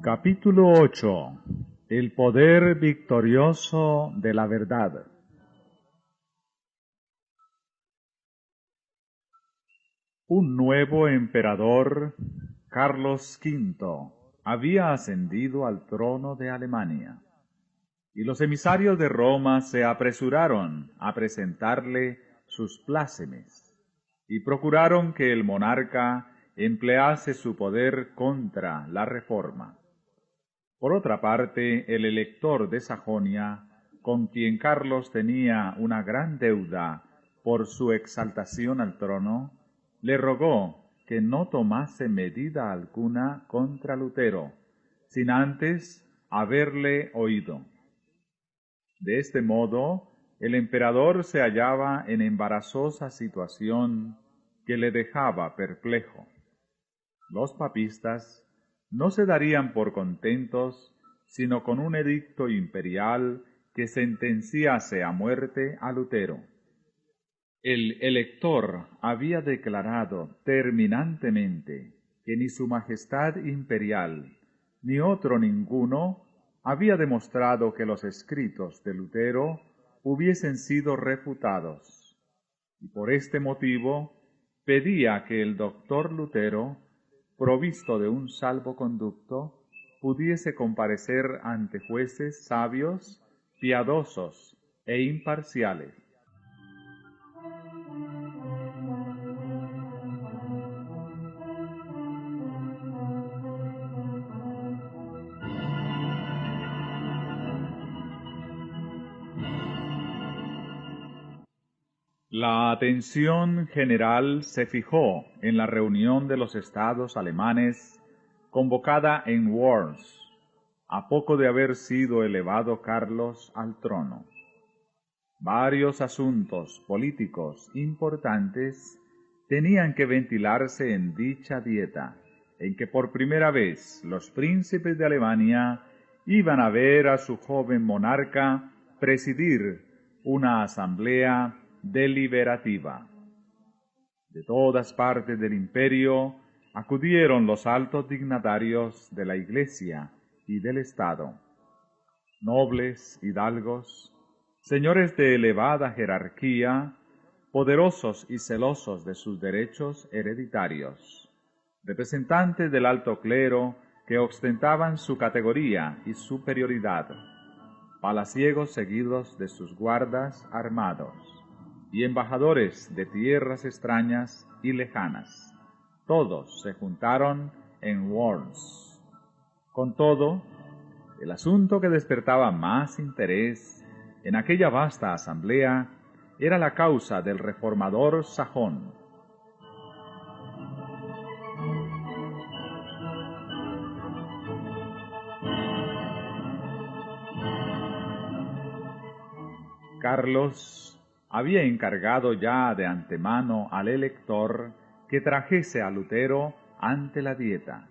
Capítulo 8. El poder victorioso de la verdad. Un nuevo emperador, Carlos V, había ascendido al trono de Alemania, y los emisarios de Roma se apresuraron a presentarle sus plácemes, y procuraron que el monarca emplease su poder contra la reforma. Por otra parte, el elector de Sajonia, con quien Carlos tenía una gran deuda por su exaltación al trono, le rogó que no tomase medida alguna contra Lutero, sin antes haberle oído. De este modo, el emperador se hallaba en embarazosa situación que le dejaba perplejo. Los papistas no se darían por contentos, sino con un edicto imperial que sentenciase a muerte a Lutero. El elector había declarado terminantemente que ni su majestad imperial, ni otro ninguno, había demostrado que los escritos de Lutero hubiesen sido refutados, y por este motivo pedía que el doctor Lutero, provisto de un salvoconducto, pudiese comparecer ante jueces sabios, piadosos e imparciales. La atención general se fijó en la reunión de los estados alemanes convocada en Worms, a poco de haber sido elevado Carlos al trono. Varios asuntos políticos importantes tenían que ventilarse en dicha dieta, en que por primera vez los príncipes de Alemania iban a ver a su joven monarca presidir una asamblea deliberativa. De todas partes del imperio acudieron los altos dignatarios de la Iglesia y del Estado, nobles, hidalgos, señores de elevada jerarquía, poderosos y celosos de sus derechos hereditarios, representantes del alto clero que ostentaban su categoría y superioridad, palaciegos seguidos de sus guardas armados, y embajadores de tierras extrañas y lejanas. Todos se juntaron en Worms. Con todo, el asunto que despertaba más interés en aquella vasta asamblea era la causa del reformador sajón. Carlos había encargado ya de antemano al elector que trajese a Lutero ante la dieta,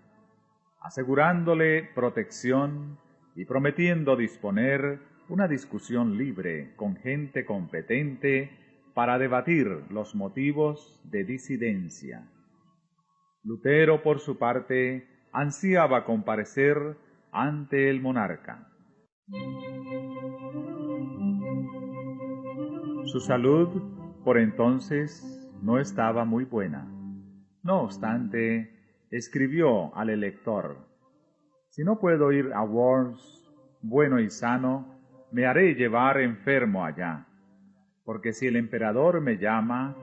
asegurándole protección y prometiendo disponer una discusión libre con gente competente para debatir los motivos de disidencia. Lutero, por su parte, ansiaba comparecer ante el monarca. Su salud, por entonces, no estaba muy buena. No obstante, escribió al elector: «Si no puedo ir a Worms bueno y sano, me haré llevar enfermo allá, porque si el emperador me llama,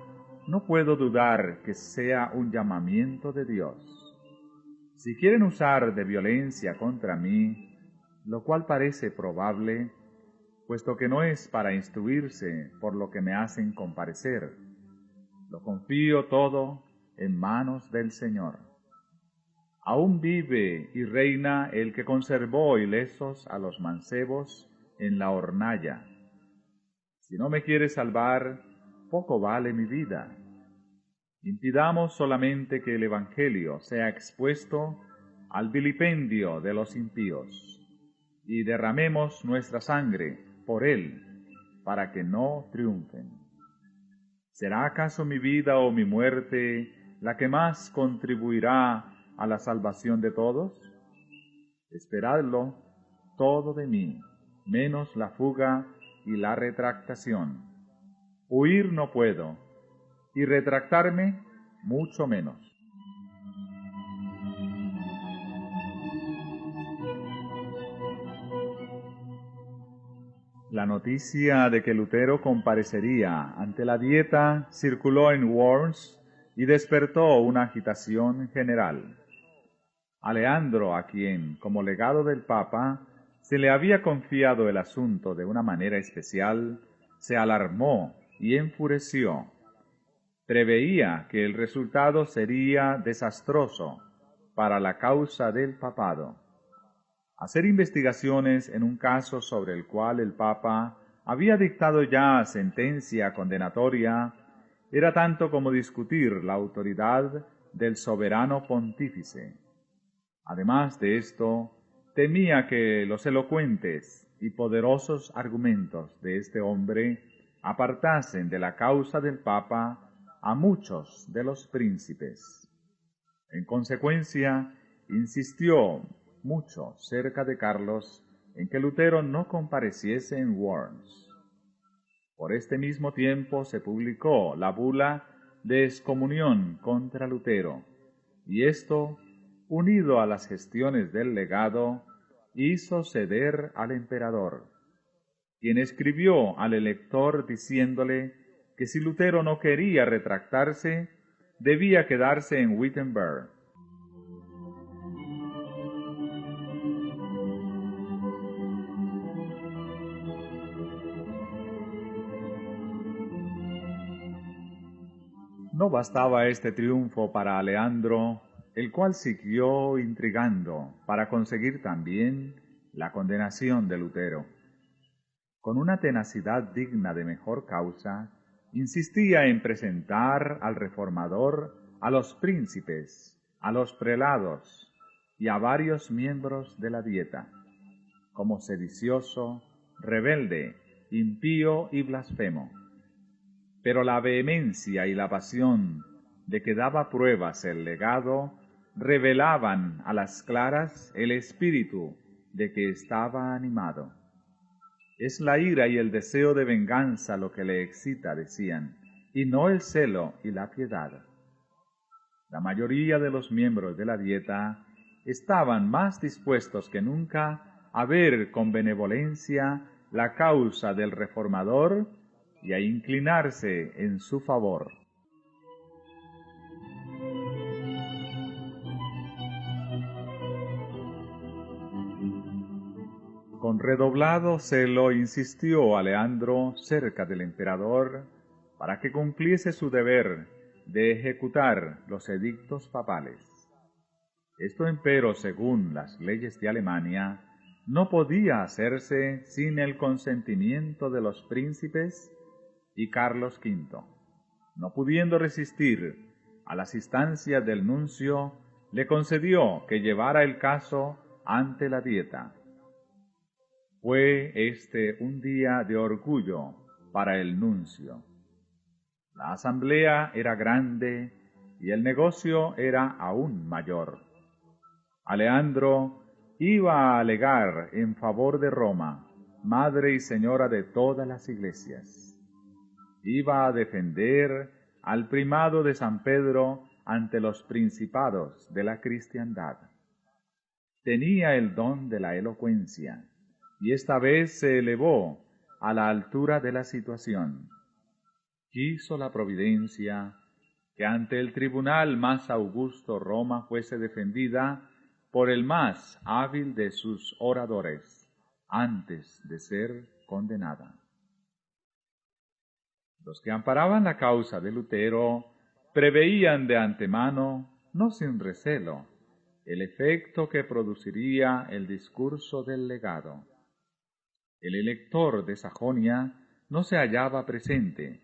no puedo dudar que sea un llamamiento de Dios. Si quieren usar de violencia contra mí, lo cual parece probable, puesto que no es para instruirse por lo que me hacen comparecer, lo confío todo en manos del Señor. Aún vive y reina el que conservó ilesos a los mancebos en la hornalla. Si no me quiere salvar, poco vale mi vida. Impidamos solamente que el Evangelio sea expuesto al vilipendio de los impíos, y derramemos nuestra sangre por él, para que no triunfen. ¿Será acaso mi vida o mi muerte la que más contribuirá a la salvación de todos? Esperadlo todo de mí, menos la fuga y la retractación. Huir no puedo, y retractarme mucho menos. La noticia de que Lutero comparecería ante la Dieta circuló en Worms y despertó una agitación general. Aleandro, a quien, como legado del Papa, se le había confiado el asunto de una manera especial, se alarmó y enfureció. Preveía que el resultado sería desastroso para la causa del papado. Hacer investigaciones en un caso sobre el cual el Papa había dictado ya sentencia condenatoria era tanto como discutir la autoridad del soberano pontífice. Además de esto, temía que los elocuentes y poderosos argumentos de este hombre apartasen de la causa del Papa a muchos de los príncipes. En consecuencia, insistió mucho cerca de Carlos en que Lutero no compareciese en Worms. Por este mismo tiempo se publicó la bula de excomunión contra Lutero, y esto, unido a las gestiones del legado, hizo ceder al emperador, quien escribió al elector diciéndole que si Lutero no quería retractarse, debía quedarse en Wittenberg. No bastaba este triunfo para Aleandro, el cual siguió intrigando para conseguir también la condenación de Lutero. Con una tenacidad digna de mejor causa, insistía en presentar al reformador a los príncipes, a los prelados y a varios miembros de la Dieta, como sedicioso, rebelde, impío y blasfemo. Pero la vehemencia y la pasión de que daba pruebas el legado revelaban a las claras el espíritu de que estaba animado. Es la ira y el deseo de venganza lo que le excita, decían, y no el celo y la piedad. La mayoría de los miembros de la Dieta estaban más dispuestos que nunca a ver con benevolencia la causa del reformador y a inclinarse en su favor. Con redoblado celo insistió Aleandro cerca del emperador para que cumpliese su deber de ejecutar los edictos papales. Esto empero, según las leyes de Alemania, no podía hacerse sin el consentimiento de los príncipes y Carlos V. No pudiendo resistir a las instancias del nuncio, le concedió que llevara el caso ante la Dieta. Fue este un día de orgullo para el nuncio. La asamblea era grande y el negocio era aún mayor. Aleandro iba a alegar en favor de Roma, madre y señora de todas las iglesias. Iba a defender al primado de San Pedro ante los principados de la cristiandad. Tenía el don de la elocuencia, y esta vez se elevó a la altura de la situación. Quiso la providencia que ante el tribunal más augusto Roma fuese defendida por el más hábil de sus oradores, antes de ser condenada. Los que amparaban la causa de Lutero preveían de antemano, no sin recelo, el efecto que produciría el discurso del legado. El elector de Sajonia no se hallaba presente,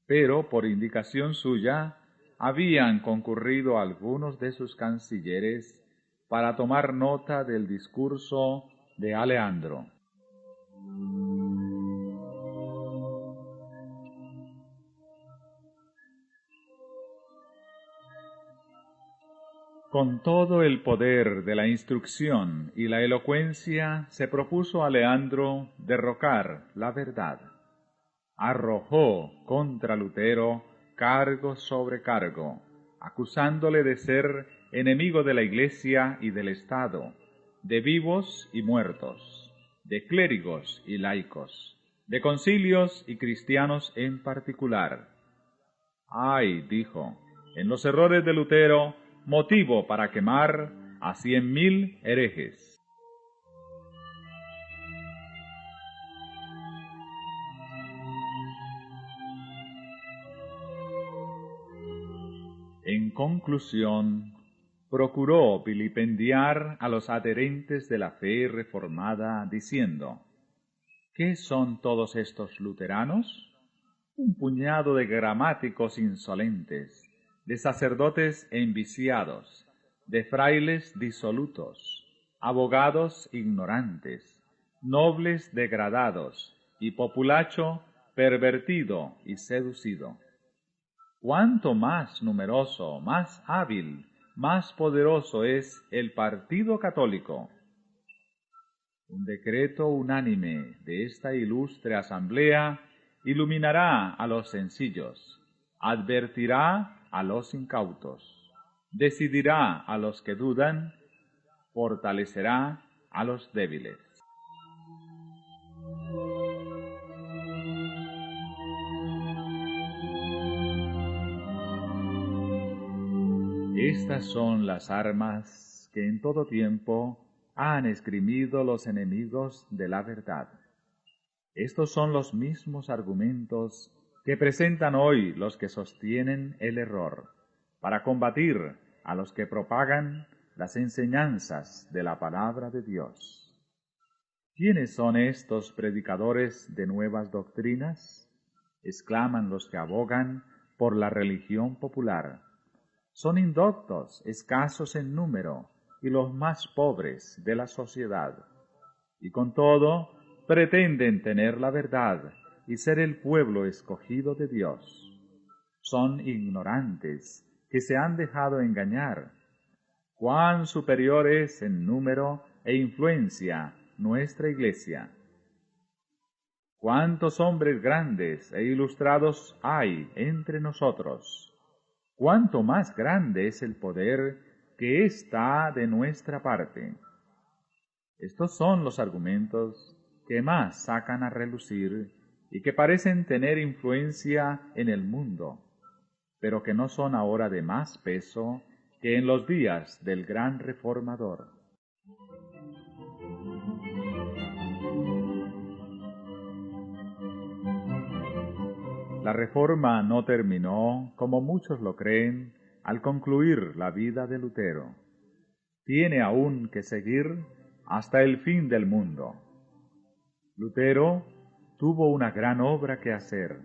pero por indicación suya habían concurrido algunos de sus cancilleres para tomar nota del discurso de Aleandro. Con todo el poder de la instrucción y la elocuencia se propuso a Leandro derrocar la verdad. Arrojó contra Lutero cargo sobre cargo, acusándole de ser enemigo de la Iglesia y del Estado, de vivos y muertos, de clérigos y laicos, de concilios y cristianos en particular. Hay, dijo, en los errores de Lutero motivo para quemar a 100.000 herejes. En conclusión, procuró vilipendiar a los adherentes de la fe reformada, diciendo: ¿qué son todos estos luteranos? Un puñado de gramáticos insolentes, de sacerdotes enviciados, de frailes disolutos, abogados ignorantes, nobles degradados y populacho pervertido y seducido. Cuánto más numeroso, más hábil, más poderoso es el partido católico. Un decreto unánime de esta ilustre asamblea iluminará a los sencillos, advertirá a los incautos, decidirá a los que dudan, fortalecerá a los débiles. Estas son las armas que en todo tiempo han esgrimido los enemigos de la verdad. Estos son los mismos argumentos que presentan hoy los que sostienen el error, para combatir a los que propagan las enseñanzas de la palabra de Dios. ¿Quiénes son estos predicadores de nuevas doctrinas? Exclaman los que abogan por la religión popular. Son indoctos, escasos en número, y los más pobres de la sociedad. Y con todo, pretenden tener la verdad y ser el pueblo escogido de Dios. Son ignorantes que se han dejado engañar. Cuán superior es en número e influencia nuestra Iglesia. Cuántos hombres grandes e ilustrados hay entre nosotros. Cuánto más grande es el poder que está de nuestra parte. Estos son los argumentos que más sacan a relucir y que parecen tener influencia en el mundo, pero que no son ahora de más peso que en los días del gran reformador. La reforma no terminó, como muchos lo creen, al concluir la vida de Lutero. Tiene aún que seguir hasta el fin del mundo. Lutero tuvo una gran obra que hacer,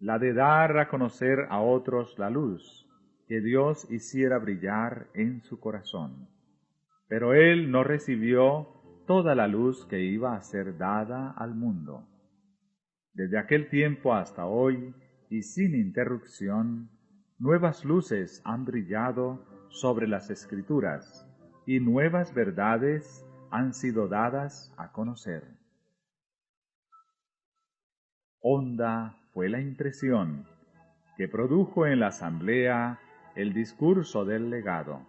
la de dar a conocer a otros la luz que Dios hiciera brillar en su corazón. Pero él no recibió toda la luz que iba a ser dada al mundo. Desde aquel tiempo hasta hoy, y sin interrupción, nuevas luces han brillado sobre las Escrituras, y nuevas verdades han sido dadas a conocer. Honda fue la impresión que produjo en la asamblea el discurso del legado.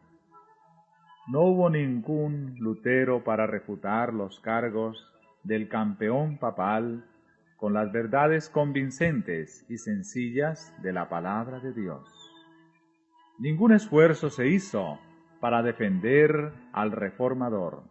No hubo ningún Lutero para refutar los cargos del campeón papal con las verdades convincentes y sencillas de la palabra de Dios. Ningún esfuerzo se hizo para defender al reformador.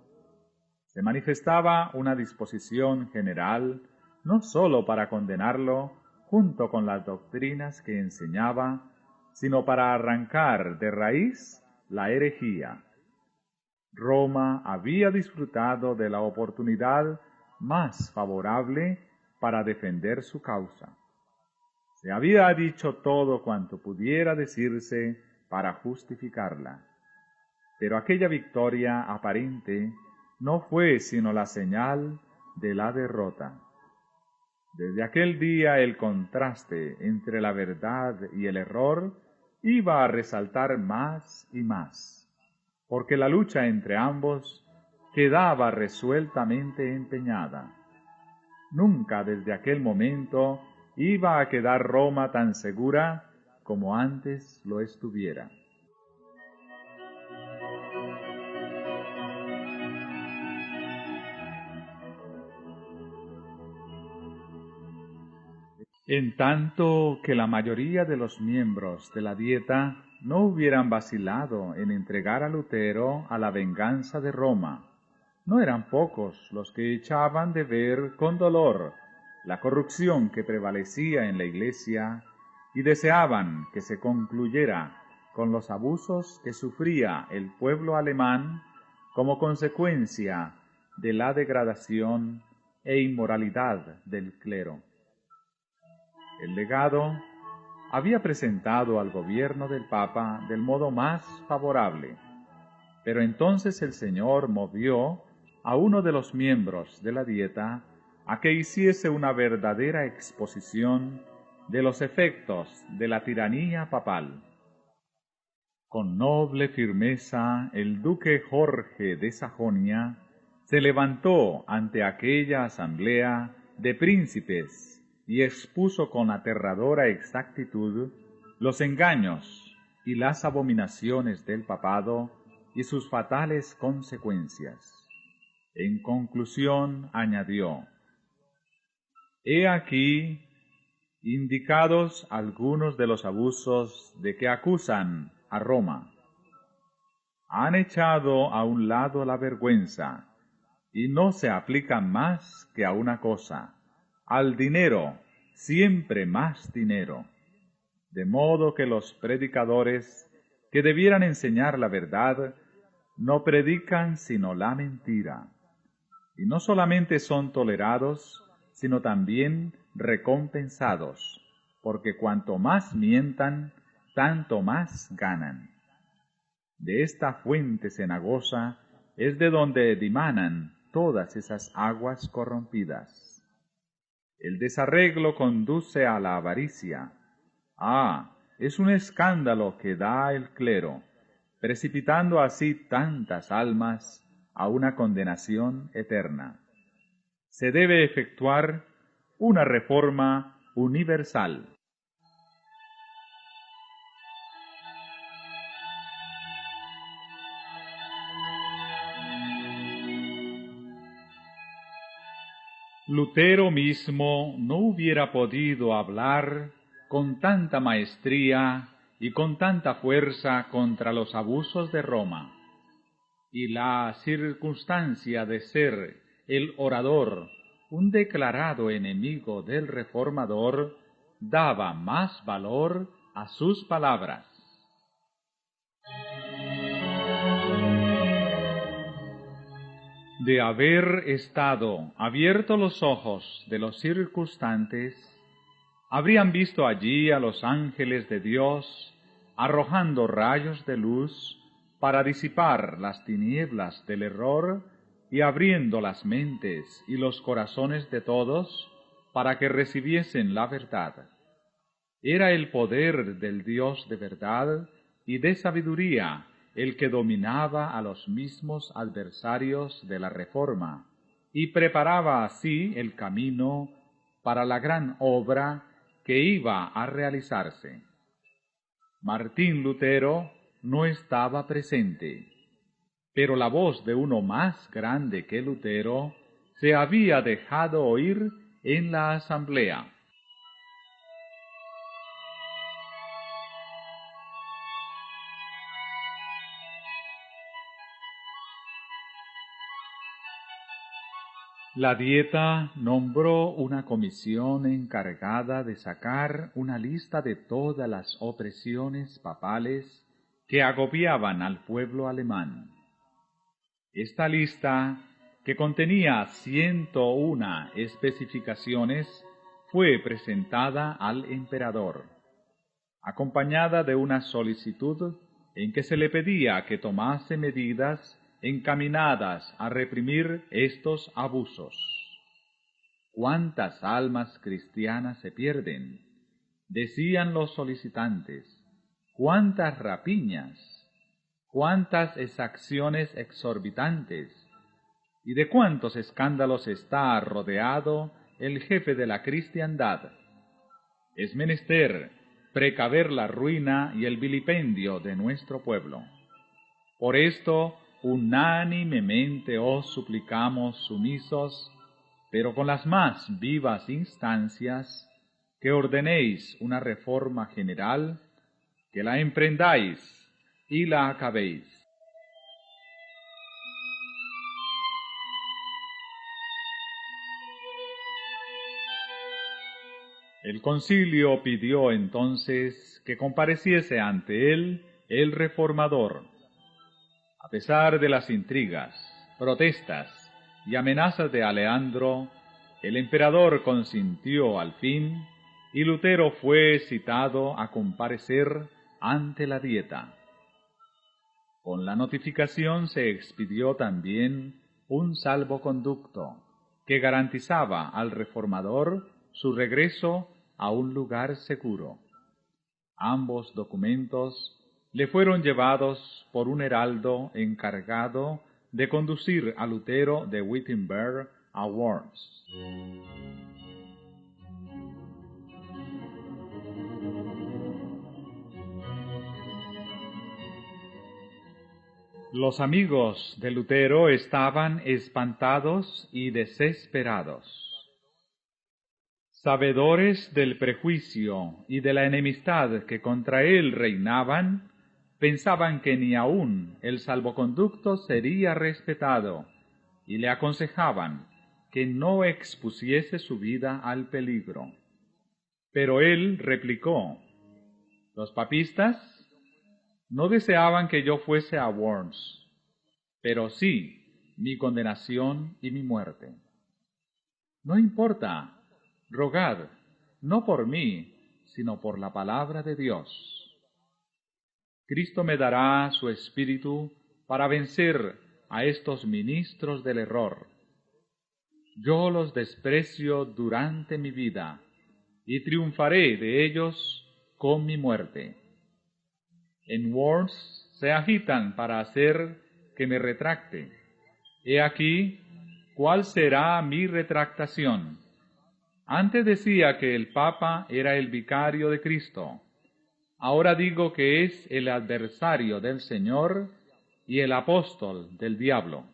Se manifestaba una disposición general no sólo para condenarlo junto con las doctrinas que enseñaba, sino para arrancar de raíz la herejía. Roma había disfrutado de la oportunidad más favorable para defender su causa. Se había dicho todo cuanto pudiera decirse para justificarla. Pero aquella victoria aparente no fue sino la señal de la derrota. Desde aquel día el contraste entre la verdad y el error iba a resaltar más y más. porque la lucha entre ambos quedaba resueltamente empeñada. Nunca desde aquel momento iba a quedar Roma tan segura como antes lo estuviera. En tanto que la mayoría de los miembros de la Dieta no hubieran vacilado en entregar a Lutero a la venganza de Roma, no eran pocos los que echaban de ver con dolor la corrupción que prevalecía en la Iglesia y deseaban que se concluyera con los abusos que sufría el pueblo alemán como consecuencia de la degradación e inmoralidad del clero. El legado había presentado al gobierno del Papa del modo más favorable, pero entonces el Señor movió a uno de los miembros de la Dieta a que hiciese una verdadera exposición de los efectos de la tiranía papal. Con noble firmeza el duque Jorge de Sajonia se levantó ante aquella asamblea de príncipes y expuso con aterradora exactitud los engaños y las abominaciones del papado y sus fatales consecuencias. En conclusión añadió: «He aquí indicados algunos de los abusos de que acusan a Roma. Han echado a un lado la vergüenza, y no se aplican más que a una cosa, al dinero, siempre más dinero. De modo que los predicadores, que debieran enseñar la verdad, no predican sino la mentira. Y no solamente son tolerados, sino también recompensados, porque cuanto más mientan, tanto más ganan. De esta fuente cenagosa es de donde dimanan todas esas aguas corrompidas. El desarreglo conduce a la avaricia. Es un escándalo que da el clero, precipitando así tantas almas a una condenación eterna. Se debe efectuar una reforma universal. Lutero mismo no hubiera podido hablar con tanta maestría y con tanta fuerza contra los abusos de Roma, y la circunstancia de ser el orador un declarado enemigo del reformador daba más valor a sus palabras. De haber estado abiertos los ojos de los circunstantes, habrían visto allí a los ángeles de Dios arrojando rayos de luz para disipar las tinieblas del error y abriendo las mentes y los corazones de todos para que recibiesen la verdad. Era el poder del Dios de verdad y de sabiduría el que dominaba a los mismos adversarios de la Reforma y preparaba así el camino para la gran obra que iba a realizarse. Martín Lutero no estaba presente, pero la voz de uno más grande que Lutero se había dejado oír en la asamblea. La Dieta nombró una comisión encargada de sacar una lista de todas las opresiones papales que agobiaban al pueblo alemán. Esta lista, que contenía 101 especificaciones, fue presentada al emperador, acompañada de una solicitud en que se le pedía que tomase medidas encaminadas a reprimir estos abusos. ¿Cuántas almas cristianas se pierden?, decían los solicitantes. ¿Cuántas rapiñas? cuántas exacciones exorbitantes y de cuántos escándalos está rodeado el jefe de la cristiandad. Es menester precaver la ruina y el vilipendio de nuestro pueblo. Por esto, unánimemente os suplicamos sumisos, pero con las más vivas instancias, que ordenéis una reforma general, que la emprendáis y la acabéis. El concilio pidió entonces que compareciese ante él el reformador. A pesar de las intrigas, protestas y amenazas de Aleandro, el emperador consintió al fin y Lutero fue citado a comparecer ante la Dieta. Con la notificación se expidió también un salvoconducto que garantizaba al reformador su regreso a un lugar seguro. Ambos documentos le fueron llevados por un heraldo encargado de conducir a Lutero de Wittenberg a Worms. Los amigos de Lutero estaban espantados y desesperados. Sabedores del prejuicio y de la enemistad que contra él reinaban, pensaban que ni aun el salvoconducto sería respetado, y le aconsejaban que no expusiese su vida al peligro. Pero él replicó: los papistas no deseaban que yo fuese a Worms, pero sí mi condenación y mi muerte. No importa, rogad, no por mí, sino por la palabra de Dios. Cristo me dará su espíritu para vencer a estos ministros del error. Yo los desprecio durante mi vida y triunfaré de ellos con mi muerte. En Worms se agitan para hacer que me retracte. He aquí cuál será mi retractación. Antes decía que el Papa era el vicario de Cristo. Ahora digo que es el adversario del Señor y el apóstol del diablo.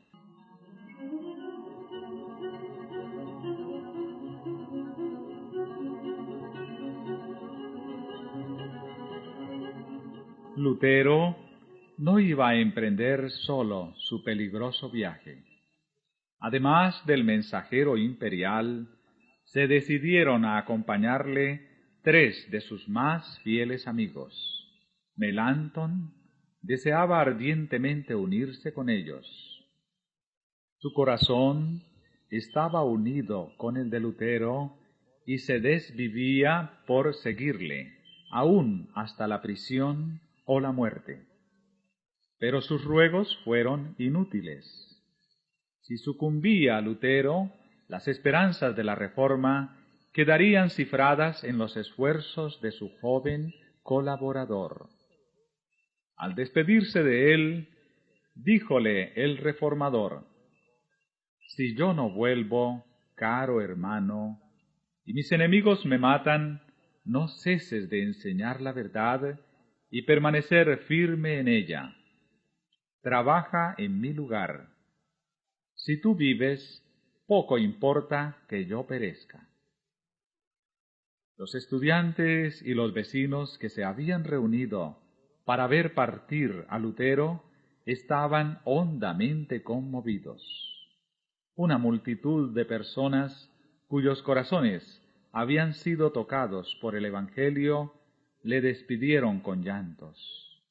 Lutero no iba a emprender solo su peligroso viaje. Además del mensajero imperial, se decidieron a acompañarle 3 de sus más fieles amigos. Melanchthon deseaba ardientemente unirse con ellos. Su corazón estaba unido con el de Lutero y se desvivía por seguirle, aún hasta la prisión o la muerte. Pero sus ruegos fueron inútiles. Si sucumbía Lutero, las esperanzas de la Reforma quedarían cifradas en los esfuerzos de su joven colaborador. Al despedirse de él, díjole el reformador: si yo no vuelvo, caro hermano, y mis enemigos me matan, no ceses de enseñar la verdad y permanecer firme en ella. Trabaja en mi lugar. Si tú vives, poco importa que yo perezca. Los estudiantes y los vecinos que se habían reunido para ver partir a Lutero estaban hondamente conmovidos. Una multitud de personas cuyos corazones habían sido tocados por el Evangelio le despidieron con llantos.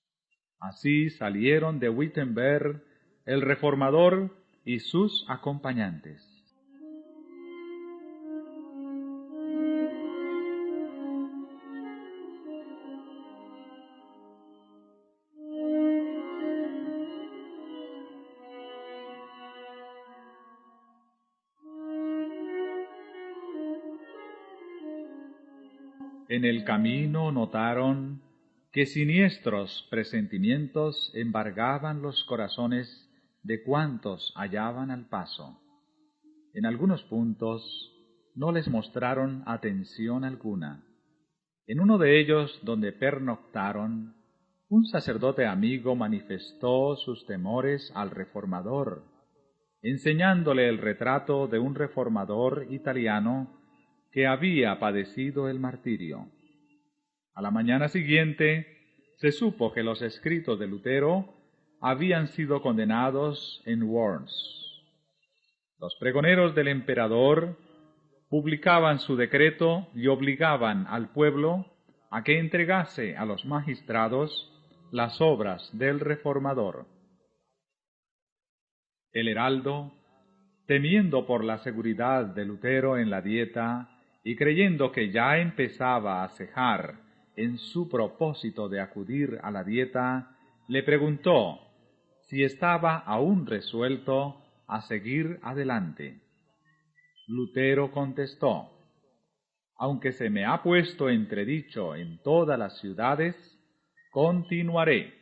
Así salieron de Wittenberg el reformador y sus acompañantes. En el camino notaron que siniestros presentimientos embargaban los corazones de cuantos hallaban al paso. En algunos puntos no les mostraron atención alguna. En uno de ellos, donde pernoctaron, un sacerdote amigo manifestó sus temores al reformador, enseñándole el retrato de un reformador italiano que había padecido el martirio. A la mañana siguiente se supo que los escritos de Lutero habían sido condenados en Worms. Los pregoneros del emperador publicaban su decreto y obligaban al pueblo a que entregase a los magistrados las obras del reformador. El heraldo, temiendo por la seguridad de Lutero en la dieta y creyendo que ya empezaba a cejar en su propósito de acudir a la dieta, le preguntó si estaba aún resuelto a seguir adelante. Lutero contestó: aunque se me ha puesto entredicho en todas las ciudades, continuaré.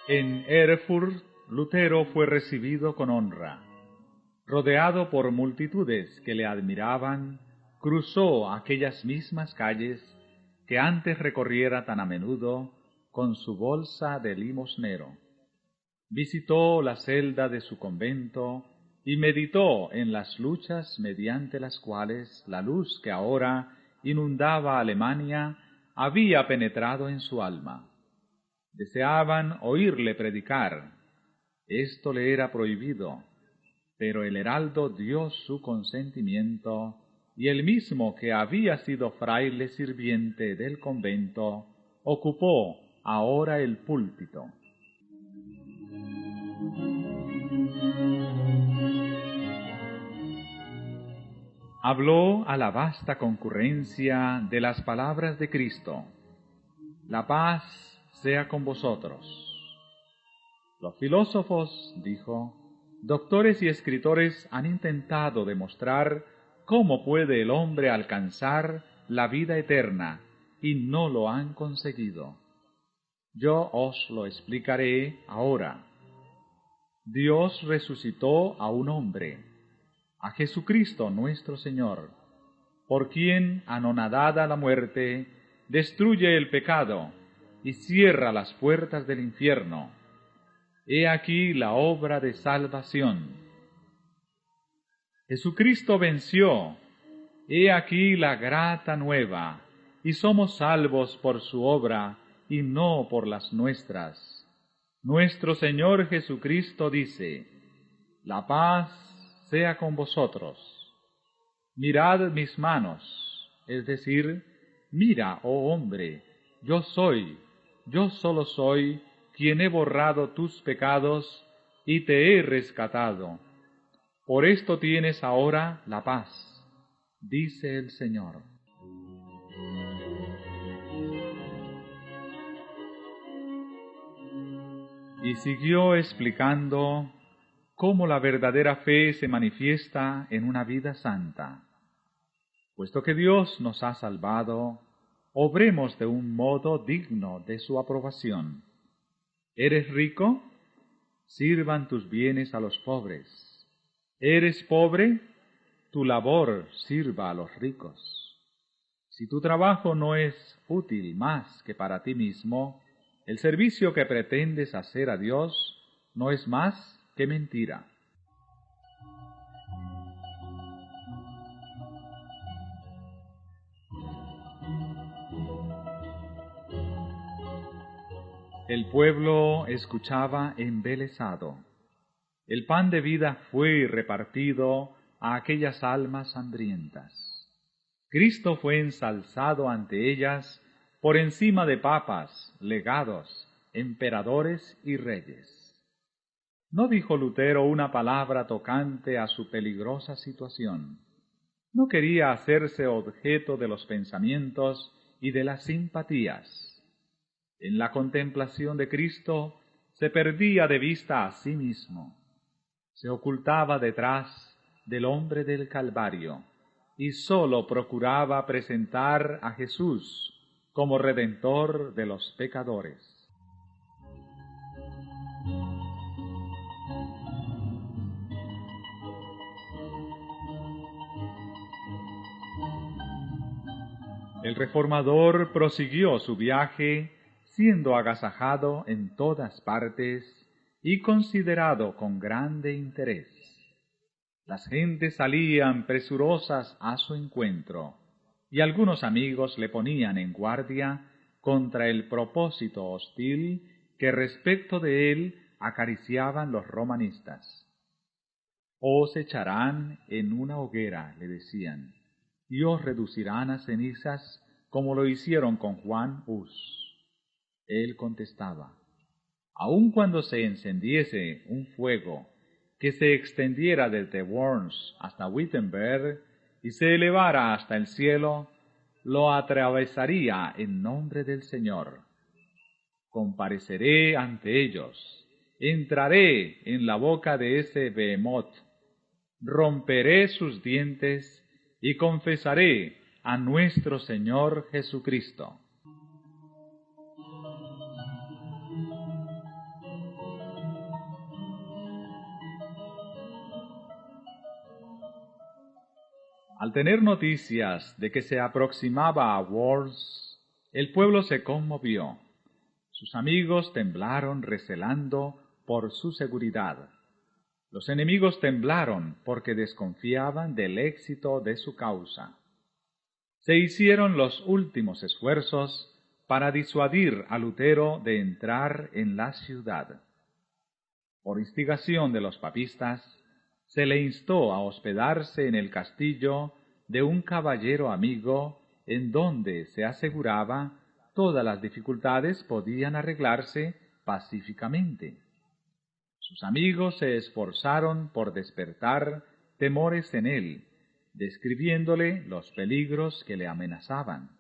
En Erfurt, Lutero fue recibido con honra. Rodeado por multitudes que le admiraban, cruzó aquellas mismas calles que antes recorriera tan a menudo con su bolsa de limosnero. Visitó la celda de su convento y meditó en las luchas mediante las cuales la luz que ahora inundaba Alemania había penetrado en su alma. Deseaban oírle predicar. Esto le era prohibido, pero el heraldo dio su consentimiento, y el mismo que había sido fraile sirviente del convento ocupó ahora el púlpito. Habló a la vasta concurrencia de las palabras de Cristo: la paz sea con vosotros. Los filósofos, dijo, doctores y escritores han intentado demostrar cómo puede el hombre alcanzar la vida eterna, y no lo han conseguido. Yo os lo explicaré ahora. Dios resucitó a un hombre, a Jesucristo nuestro Señor, por quien, anonadada la muerte, destruye el pecado y cierra las puertas del infierno. He aquí la obra de salvación. Jesucristo venció. He aquí la grata nueva, y somos salvos por su obra y no por las nuestras. Nuestro Señor Jesucristo dice: la paz sea con vosotros. Mirad mis manos, es decir, mira, oh hombre, yo solo soy, quien he borrado tus pecados y te he rescatado. Por esto tienes ahora la paz, dice el Señor. Y siguió explicando cómo la verdadera fe se manifiesta en una vida santa. Puesto que Dios nos ha salvado, obremos de un modo digno de su aprobación. ¿Eres rico? Sirvan tus bienes a los pobres. ¿Eres pobre? Tu labor sirva a los ricos. Si tu trabajo no es útil más que para ti mismo, el servicio que pretendes hacer a Dios no es más que mentira. El pueblo escuchaba embelesado. El pan de vida fue repartido a aquellas almas hambrientas. Cristo fue ensalzado ante ellas por encima de papas, legados, emperadores y reyes. No dijo Lutero una palabra tocante a su peligrosa situación. No quería hacerse objeto de los pensamientos y de las simpatías. En la contemplación de Cristo se perdía de vista a sí mismo, se ocultaba detrás del hombre del Calvario y sólo procuraba presentar a Jesús como Redentor de los pecadores. El reformador prosiguió su viaje, siendo agasajado en todas partes y considerado con grande interés. Las gentes salían presurosas a su encuentro, y algunos amigos le ponían en guardia contra el propósito hostil que respecto de él acariciaban los romanistas. «Os echarán en una hoguera», le decían, «y os reducirán a cenizas como lo hicieron con Juan Hus». Él contestaba, «Aun cuando se encendiese un fuego que se extendiera desde Worms hasta Wittenberg y se elevara hasta el cielo, lo atravesaría en nombre del Señor. Compareceré ante ellos, entraré en la boca de ese behemoth, romperé sus dientes y confesaré a nuestro Señor Jesucristo». Al tener noticias de que se aproximaba a Worms, el pueblo se conmovió. Sus amigos temblaron recelando por su seguridad. Los enemigos temblaron porque desconfiaban del éxito de su causa. Se hicieron los últimos esfuerzos para disuadir a Lutero de entrar en la ciudad. Por instigación de los papistas, se le instó a hospedarse en el castillo de un caballero amigo, en donde, se aseguraba, todas las dificultades podían arreglarse pacíficamente. Sus amigos se esforzaron por despertar temores en él, describiéndole los peligros que le amenazaban.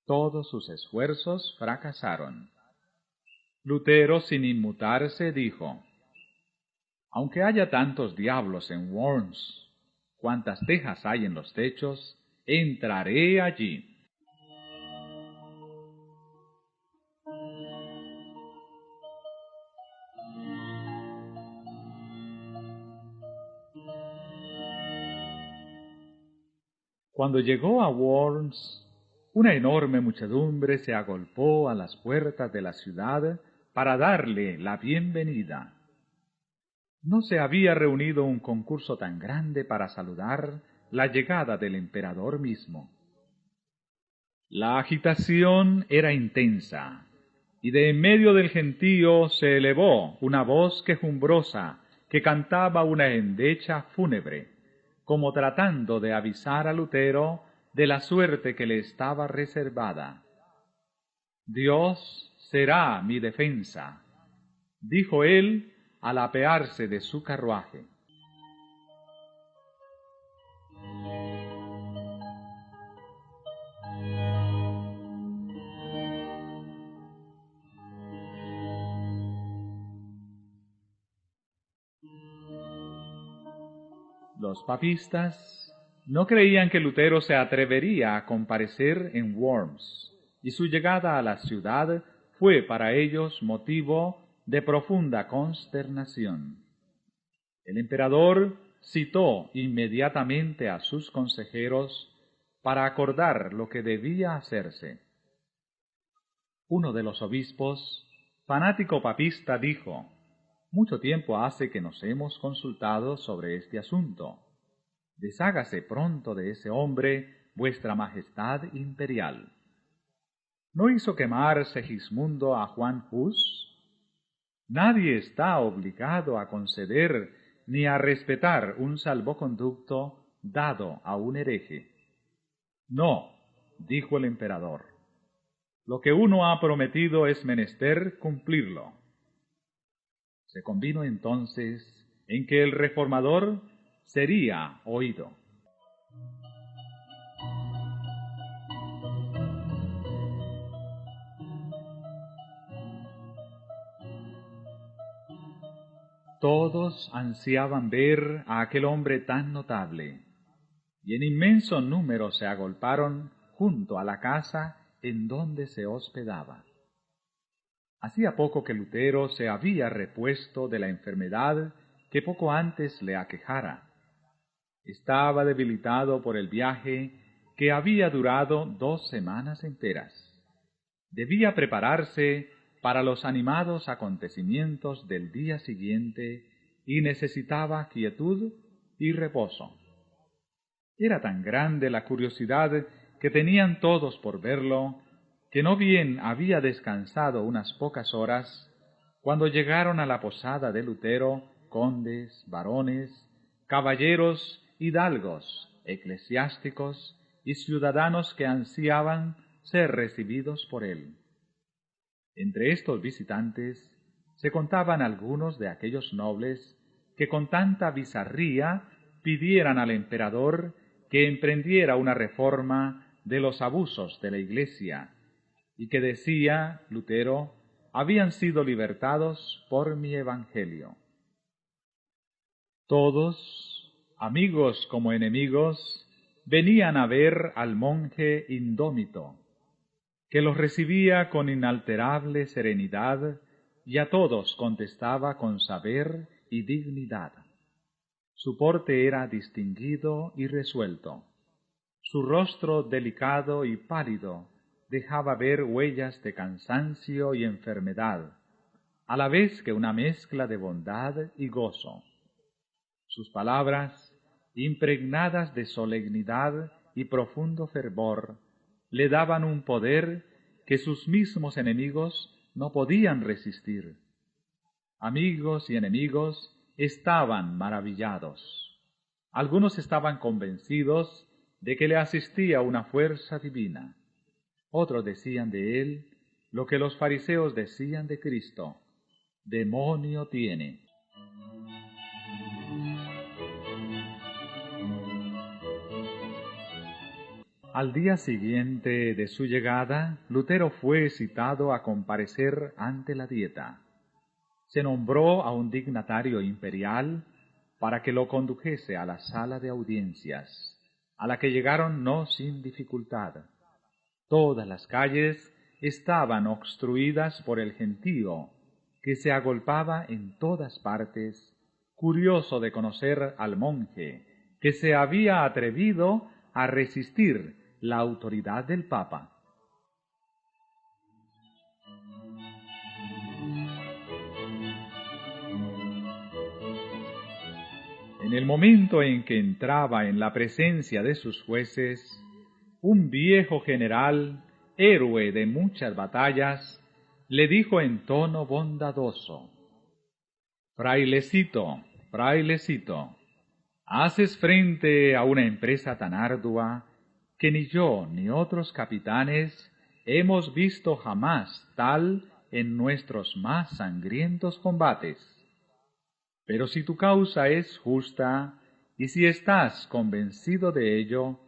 Todos sus esfuerzos fracasaron. Lutero, sin inmutarse, dijo: «Aunque haya tantos diablos en Worms, cuantas tejas hay en los techos, entraré allí». Cuando llegó a Worms, una enorme muchedumbre se agolpó a las puertas de la ciudad para darle la bienvenida. No se había reunido un concurso tan grande para saludar la llegada del emperador mismo. La agitación era intensa, y de en medio del gentío se elevó una voz quejumbrosa que cantaba una endecha fúnebre, como tratando de avisar a Lutero de la suerte que le estaba reservada. «Dios será mi defensa», dijo él al apearse de su carruaje. Los papistas no creían que Lutero se atrevería a comparecer en Worms, y su llegada a la ciudad fue para ellos motivo de profunda consternación. El emperador citó inmediatamente a sus consejeros para acordar lo que debía hacerse. Uno de los obispos, fanático papista, dijo: «Mucho tiempo hace que nos hemos consultado sobre este asunto. Deshágase pronto de ese hombre, vuestra majestad imperial. ¿No hizo quemar Segismundo a Juan Hus? Nadie está obligado a conceder ni a respetar un salvoconducto dado a un hereje». «No», dijo el emperador, «lo que uno ha prometido es menester cumplirlo». Se convino entonces en que el reformador sería oído. Todos ansiaban ver a aquel hombre tan notable, y en inmenso número se agolparon junto a la casa en donde se hospedaba. Hacía poco que Lutero se había repuesto de la enfermedad que poco antes le aquejara. Estaba debilitado por el viaje que había durado 2 semanas enteras. Debía prepararse para los animados acontecimientos del día siguiente y necesitaba quietud y reposo. Era tan grande la curiosidad que tenían todos por verlo, que no bien había descansado unas pocas horas, cuando llegaron a la posada de Lutero condes, varones, caballeros, hidalgos, eclesiásticos y ciudadanos que ansiaban ser recibidos por él. Entre estos visitantes se contaban algunos de aquellos nobles que con tanta bizarría pidieran al emperador que emprendiera una reforma de los abusos de la Iglesia, y que decía Lutero, habían sido libertados por mi evangelio. Todos, amigos como enemigos, venían a ver al monje indómito, que los recibía con inalterable serenidad y a todos contestaba con saber y dignidad. Su porte era distinguido y resuelto. Su rostro delicado y pálido dejaba ver huellas de cansancio y enfermedad, a la vez que una mezcla de bondad y gozo. Sus palabras, impregnadas de solemnidad y profundo fervor, le daban un poder que sus mismos enemigos no podían resistir. Amigos y enemigos estaban maravillados. Algunos estaban convencidos de que le asistía una fuerza divina. Otros decían de él lo que los fariseos decían de Cristo: demonio tiene. Al día siguiente de su llegada, Lutero fue citado a comparecer ante la Dieta. Se nombró a un dignatario imperial para que lo condujese a la sala de audiencias, a la que llegaron no sin dificultad. Todas las calles estaban obstruidas por el gentío, que se agolpaba en todas partes, curioso de conocer al monje, que se había atrevido a resistir la autoridad del Papa. En el momento en que entraba en la presencia de sus jueces, un viejo general, héroe de muchas batallas, le dijo en tono bondadoso: Frailecito, frailecito, haces frente a una empresa tan ardua que ni yo ni otros capitanes hemos visto jamás tal en nuestros más sangrientos combates. Pero si tu causa es justa, y si estás convencido de ello,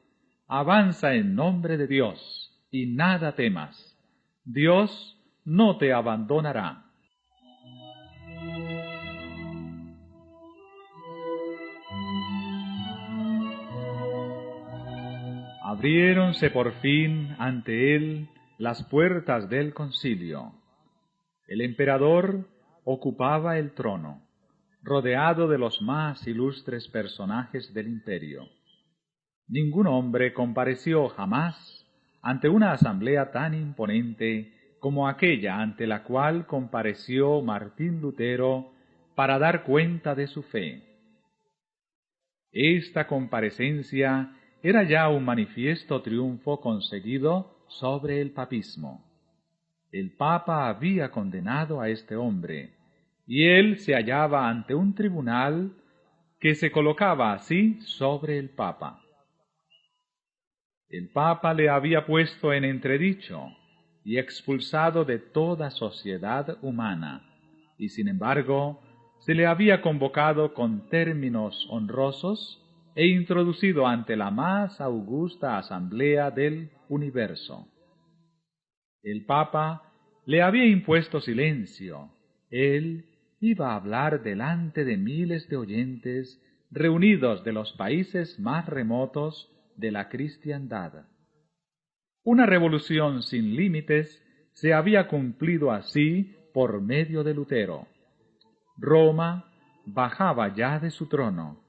avanza en nombre de Dios, y nada temas. Dios no te abandonará. Abriéronse por fin ante él las puertas del concilio. El emperador ocupaba el trono, rodeado de los más ilustres personajes del imperio. Ningún hombre compareció jamás ante una asamblea tan imponente como aquella ante la cual compareció Martín Lutero para dar cuenta de su fe. Esta comparecencia era ya un manifiesto triunfo conseguido sobre el papismo. El Papa había condenado a este hombre, y él se hallaba ante un tribunal que se colocaba así sobre el Papa. El Papa le había puesto en entredicho y expulsado de toda sociedad humana, y sin embargo se le había convocado con términos honrosos e introducido ante la más augusta asamblea del universo. El Papa le había impuesto silencio, él iba a hablar delante de miles de oyentes reunidos de los países más remotos de la cristiandad. Una revolución sin límites se había cumplido así por medio de Lutero. Roma bajaba ya de su trono,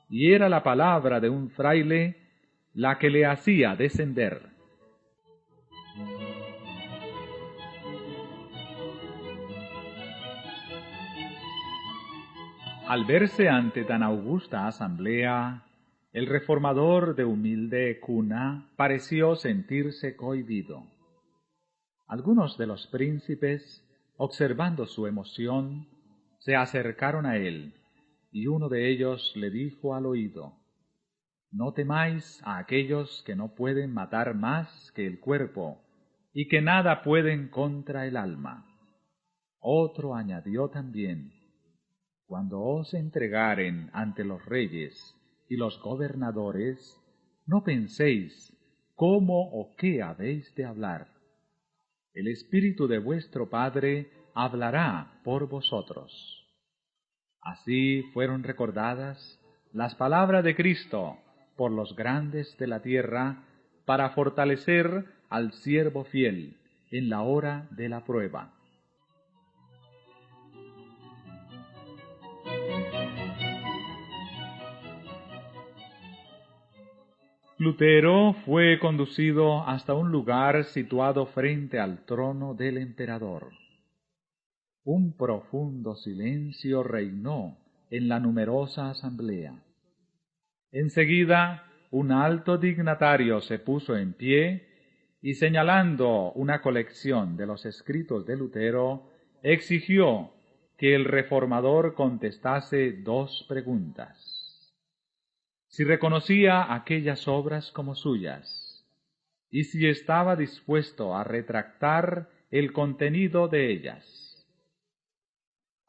y era la palabra de un fraile la que le hacía descender. Al verse ante tan augusta asamblea, el reformador de humilde cuna pareció sentirse cohibido. Algunos de los príncipes, observando su emoción, se acercaron a él, y uno de ellos le dijo al oído: «No temáis a aquellos que no pueden matar más que el cuerpo, y que nada pueden contra el alma». Otro añadió también: «Cuando os entregaren ante los reyes y los gobernadores, no penséis cómo o qué habéis de hablar. El Espíritu de vuestro Padre hablará por vosotros». Así fueron recordadas las palabras de Cristo por los grandes de la tierra para fortalecer al siervo fiel en la hora de la prueba. Lutero fue conducido hasta un lugar situado frente al trono del emperador. Un profundo silencio reinó en la numerosa asamblea. Enseguida, un alto dignatario se puso en pie y, señalando una colección de los escritos de Lutero, exigió que el reformador contestase dos preguntas: si reconocía aquellas obras como suyas, y si estaba dispuesto a retractar el contenido de ellas.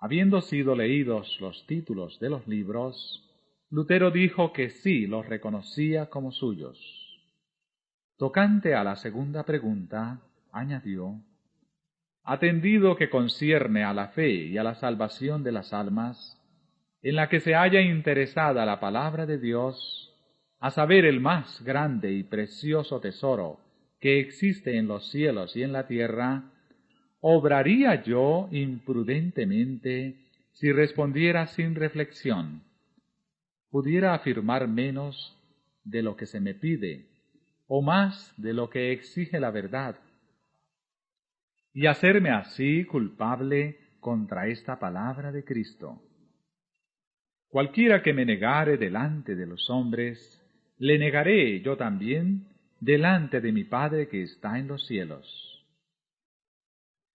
Habiendo sido leídos los títulos de los libros, Lutero dijo que sí los reconocía como suyos. Tocante a la segunda pregunta, añadió: «Atendido que concierne a la fe y a la salvación de las almas, en la que se halla interesada la palabra de Dios, a saber, el más grande y precioso tesoro que existe en los cielos y en la tierra, ¿obraría yo imprudentemente si respondiera sin reflexión? ¿Pudiera afirmar menos de lo que se me pide, o más de lo que exige la verdad, y hacerme así culpable contra esta palabra de Cristo? Cualquiera que me negare delante de los hombres, le negaré yo también delante de mi Padre que está en los cielos.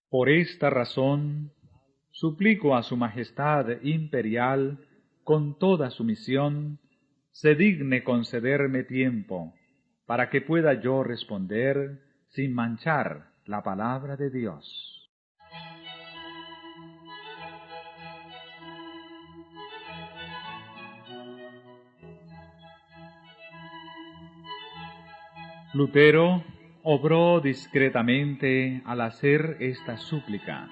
Por esta razón, suplico a su Majestad Imperial, con toda sumisión, se digne concederme tiempo, para que pueda yo responder sin manchar la palabra de Dios». Lutero obró discretamente al hacer esta súplica.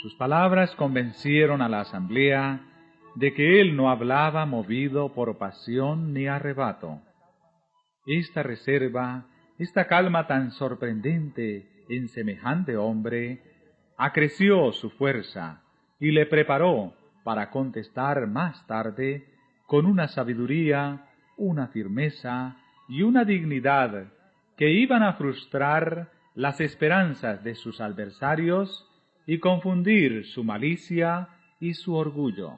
Sus palabras convencieron a la asamblea de que él no hablaba movido por pasión ni arrebato. Esta reserva, esta calma tan sorprendente en semejante hombre, acreció su fuerza y le preparó para contestar más tarde con una sabiduría, una firmeza y una dignidad que iban a frustrar las esperanzas de sus adversarios y confundir su malicia y su orgullo.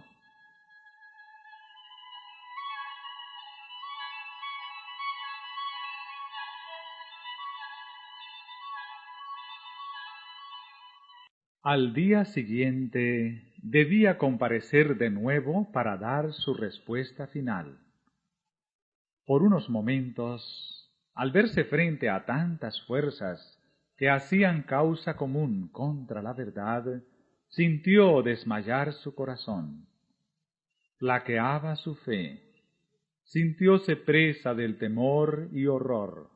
Al día siguiente debía comparecer de nuevo para dar su respuesta final. Por unos momentos, al verse frente a tantas fuerzas que hacían causa común contra la verdad, sintió desmayar su corazón. Flaqueaba su fe. Sintióse presa del temor y horror.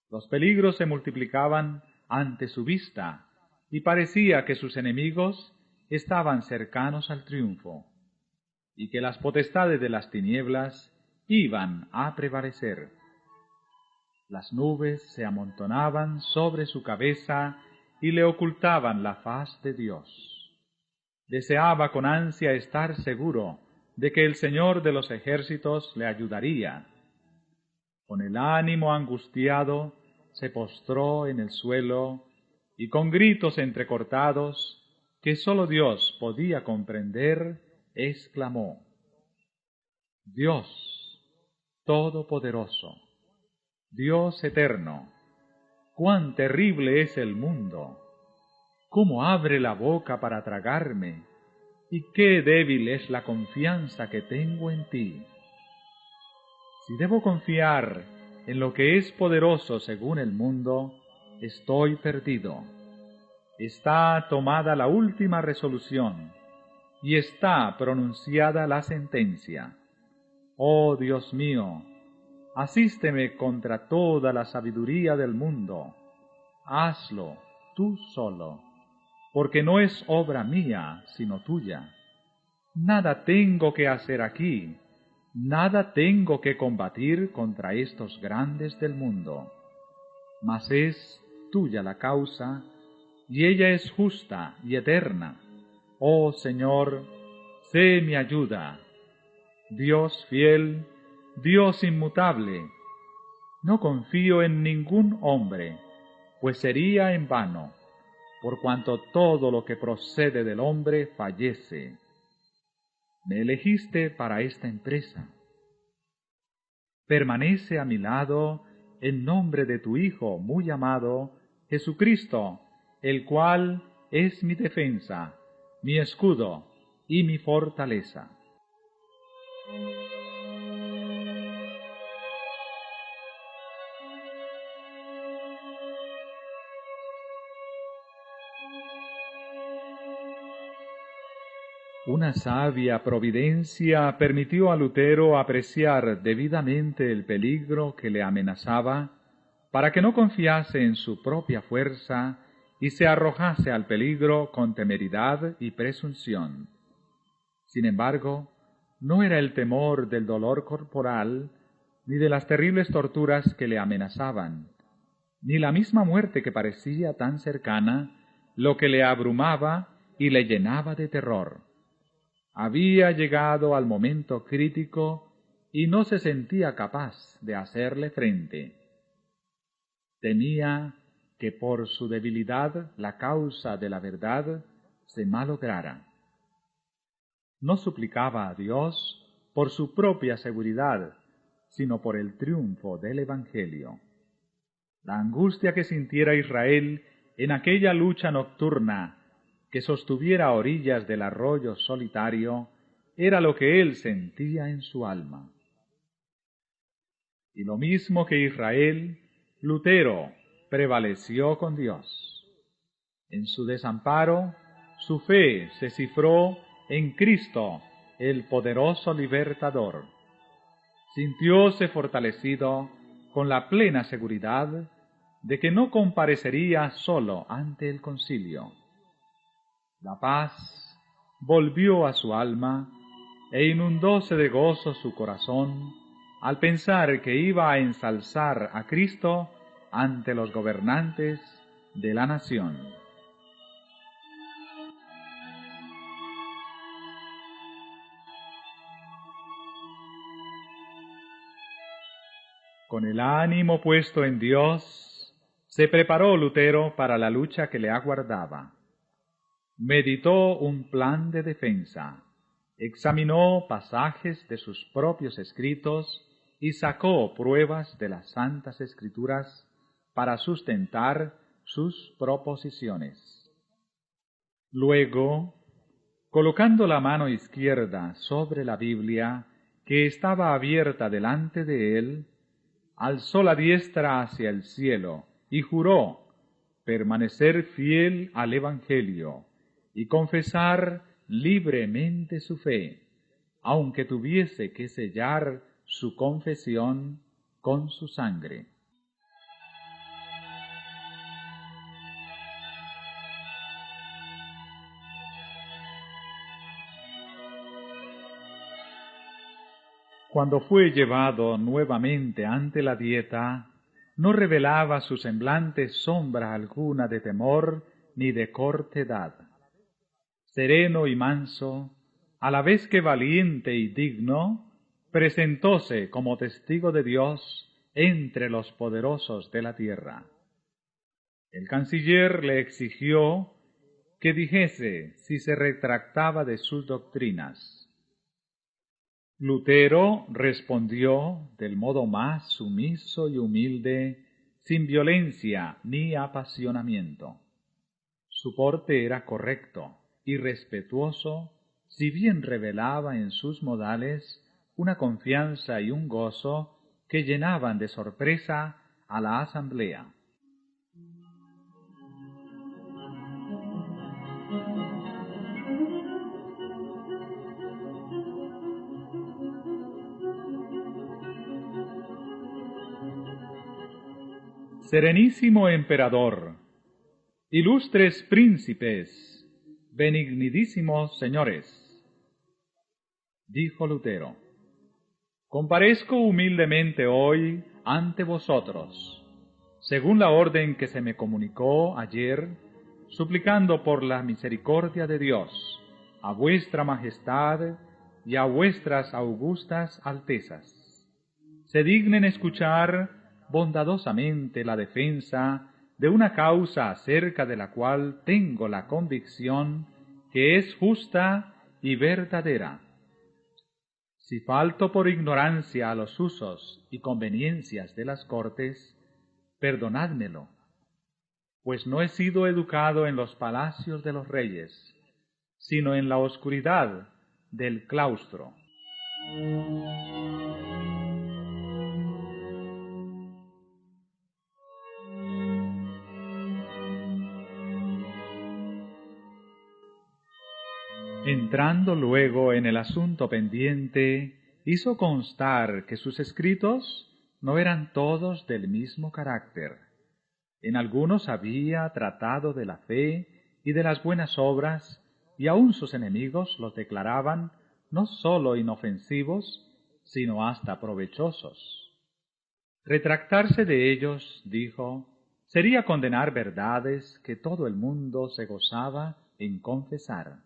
Los peligros se multiplicaban ante su vista, y parecía que sus enemigos estaban cercanos al triunfo, y que las potestades de las tinieblas iban a prevalecer. Las nubes se amontonaban sobre su cabeza y le ocultaban la faz de Dios. Deseaba con ansia estar seguro de que el Señor de los ejércitos le ayudaría. Con el ánimo angustiado se postró en el suelo y con gritos entrecortados que sólo Dios podía comprender, exclamó: Dios Todopoderoso, Dios eterno, cuán terrible es el mundo, cómo abre la boca para tragarme, y qué débil es la confianza que tengo en ti. Si debo confiar en lo que es poderoso según el mundo, estoy perdido. Está tomada la última resolución, y está pronunciada la sentencia. Oh Dios mío, asísteme contra toda la sabiduría del mundo. Hazlo tú solo, porque no es obra mía, sino tuya. Nada tengo que hacer aquí, nada tengo que combatir contra estos grandes del mundo. Mas es tuya la causa, y ella es justa y eterna. Oh Señor, sé mi ayuda. Dios fiel, Dios inmutable, no confío en ningún hombre, pues sería en vano, por cuanto todo lo que procede del hombre fallece. Me elegiste para esta empresa. Permanece a mi lado en nombre de tu Hijo muy amado, Jesucristo, el cual es mi defensa, mi escudo y mi fortaleza. Una sabia providencia permitió a Lutero apreciar debidamente el peligro que le amenazaba, para que no confiase en su propia fuerza y se arrojase al peligro con temeridad y presunción. Sin embargo, no era el temor del dolor corporal, ni de las terribles torturas que le amenazaban, ni la misma muerte que parecía tan cercana, lo que le abrumaba y le llenaba de terror. Había llegado al momento crítico y no se sentía capaz de hacerle frente. Temía que por su debilidad la causa de la verdad se malograra. No suplicaba a Dios por su propia seguridad, sino por el triunfo del Evangelio. La angustia que sintiera Israel en aquella lucha nocturna que sostuviera a orillas del arroyo solitario era lo que él sentía en su alma. Y lo mismo que Israel, Lutero prevaleció con Dios. En su desamparo, su fe se cifró en Cristo, el poderoso libertador. Sintióse fortalecido con la plena seguridad de que no comparecería solo ante el concilio. La paz volvió a su alma e inundóse de gozo su corazón al pensar que iba a ensalzar a Cristo ante los gobernantes de la nación. Con el ánimo puesto en Dios, se preparó Lutero para la lucha que le aguardaba. Meditó un plan de defensa, examinó pasajes de sus propios escritos y sacó pruebas de las Santas Escrituras para sustentar sus proposiciones. Luego, colocando la mano izquierda sobre la Biblia, que estaba abierta delante de él, alzó la diestra hacia el cielo y juró permanecer fiel al Evangelio y confesar libremente su fe, aunque tuviese que sellar su confesión con su sangre. Cuando fue llevado nuevamente ante la dieta, no revelaba su semblante sombra alguna de temor ni de cortedad. Sereno y manso, a la vez que valiente y digno, presentóse como testigo de Dios entre los poderosos de la tierra. El canciller le exigió que dijese si se retractaba de sus doctrinas. Lutero respondió del modo más sumiso y humilde, sin violencia ni apasionamiento. Su porte era correcto y respetuoso, si bien revelaba en sus modales una confianza y un gozo que llenaban de sorpresa a la asamblea. Serenísimo emperador, ilustres príncipes, benignidísimos señores, dijo Lutero, comparezco humildemente hoy ante vosotros, según la orden que se me comunicó ayer, suplicando por la misericordia de Dios a vuestra majestad y a vuestras augustas altezas, se dignen escuchar bondadosamente la defensa de una causa acerca de la cual tengo la convicción que es justa y verdadera. Si falto por ignorancia a los usos y conveniencias de las cortes, perdonádmelo, pues no he sido educado en los palacios de los reyes, sino en la oscuridad del claustro. Entrando luego en el asunto pendiente, hizo constar que sus escritos no eran todos del mismo carácter. En algunos había tratado de la fe y de las buenas obras, y aun sus enemigos los declaraban no sólo inofensivos, sino hasta provechosos. Retractarse de ellos, dijo, sería condenar verdades que todo el mundo se gozaba en confesar.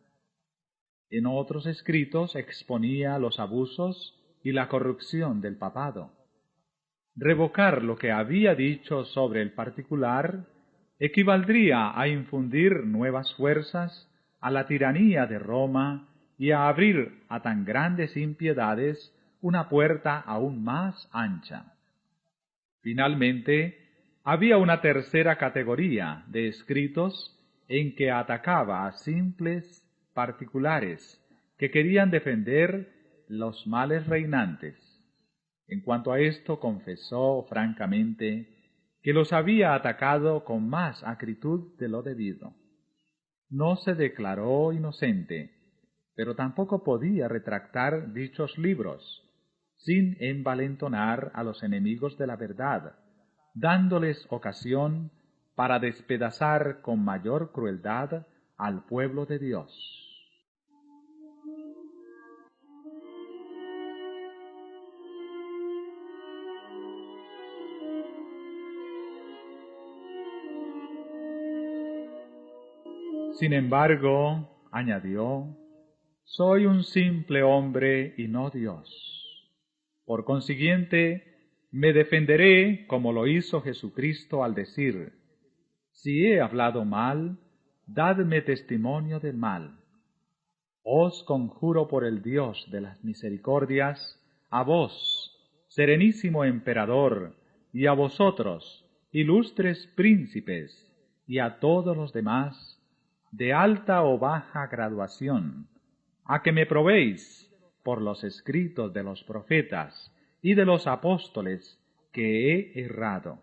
En otros escritos exponía los abusos y la corrupción del papado. Revocar lo que había dicho sobre el particular equivaldría a infundir nuevas fuerzas a la tiranía de Roma y a abrir a tan grandes impiedades una puerta aún más ancha. Finalmente, había una tercera categoría de escritos en que atacaba a simples particulares que querían defender los males reinantes. En cuanto a esto, confesó francamente que los había atacado con más acritud de lo debido. No se declaró inocente, pero tampoco podía retractar dichos libros, sin envalentonar a los enemigos de la verdad, dándoles ocasión para despedazar con mayor crueldad al pueblo de Dios. Sin embargo, añadió, soy un simple hombre y no Dios. Por consiguiente, me defenderé como lo hizo Jesucristo al decir, si he hablado mal, dadme testimonio del mal. Os conjuro por el Dios de las misericordias, a vos, serenísimo emperador, y a vosotros, ilustres príncipes, y a todos los demás, de alta o baja graduación, a que me probéis por los escritos de los profetas y de los apóstoles que he errado.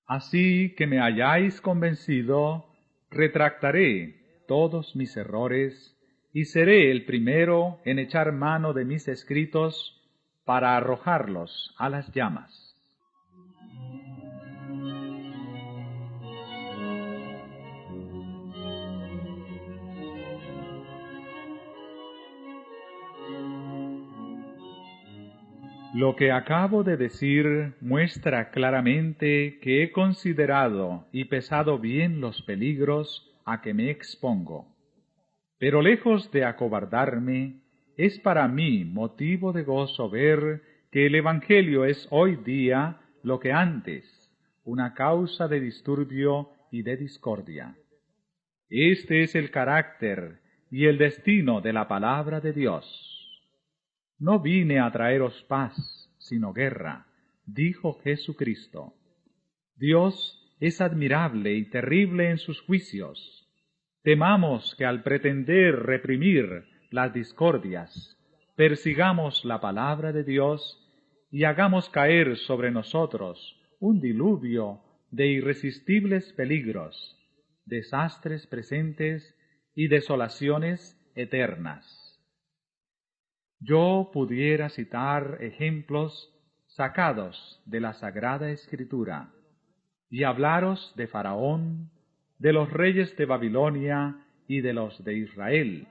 Así que me hayáis convencido, retractaré todos mis errores y seré el primero en echar mano de mis escritos para arrojarlos a las llamas. Lo que acabo de decir muestra claramente que he considerado y pesado bien los peligros a que me expongo. Pero lejos de acobardarme, es para mí motivo de gozo ver que el Evangelio es hoy día lo que antes, una causa de disturbio y de discordia. Este es el carácter y el destino de la palabra de Dios. No vine a traeros paz, sino guerra, dijo Jesucristo. Dios es admirable y terrible en sus juicios. Temamos que al pretender reprimir las discordias, persigamos la palabra de Dios y hagamos caer sobre nosotros un diluvio de irresistibles peligros, desastres presentes y desolaciones eternas. Yo pudiera citar ejemplos sacados de la Sagrada Escritura y hablaros de Faraón, de los reyes de Babilonia y de los de Israel,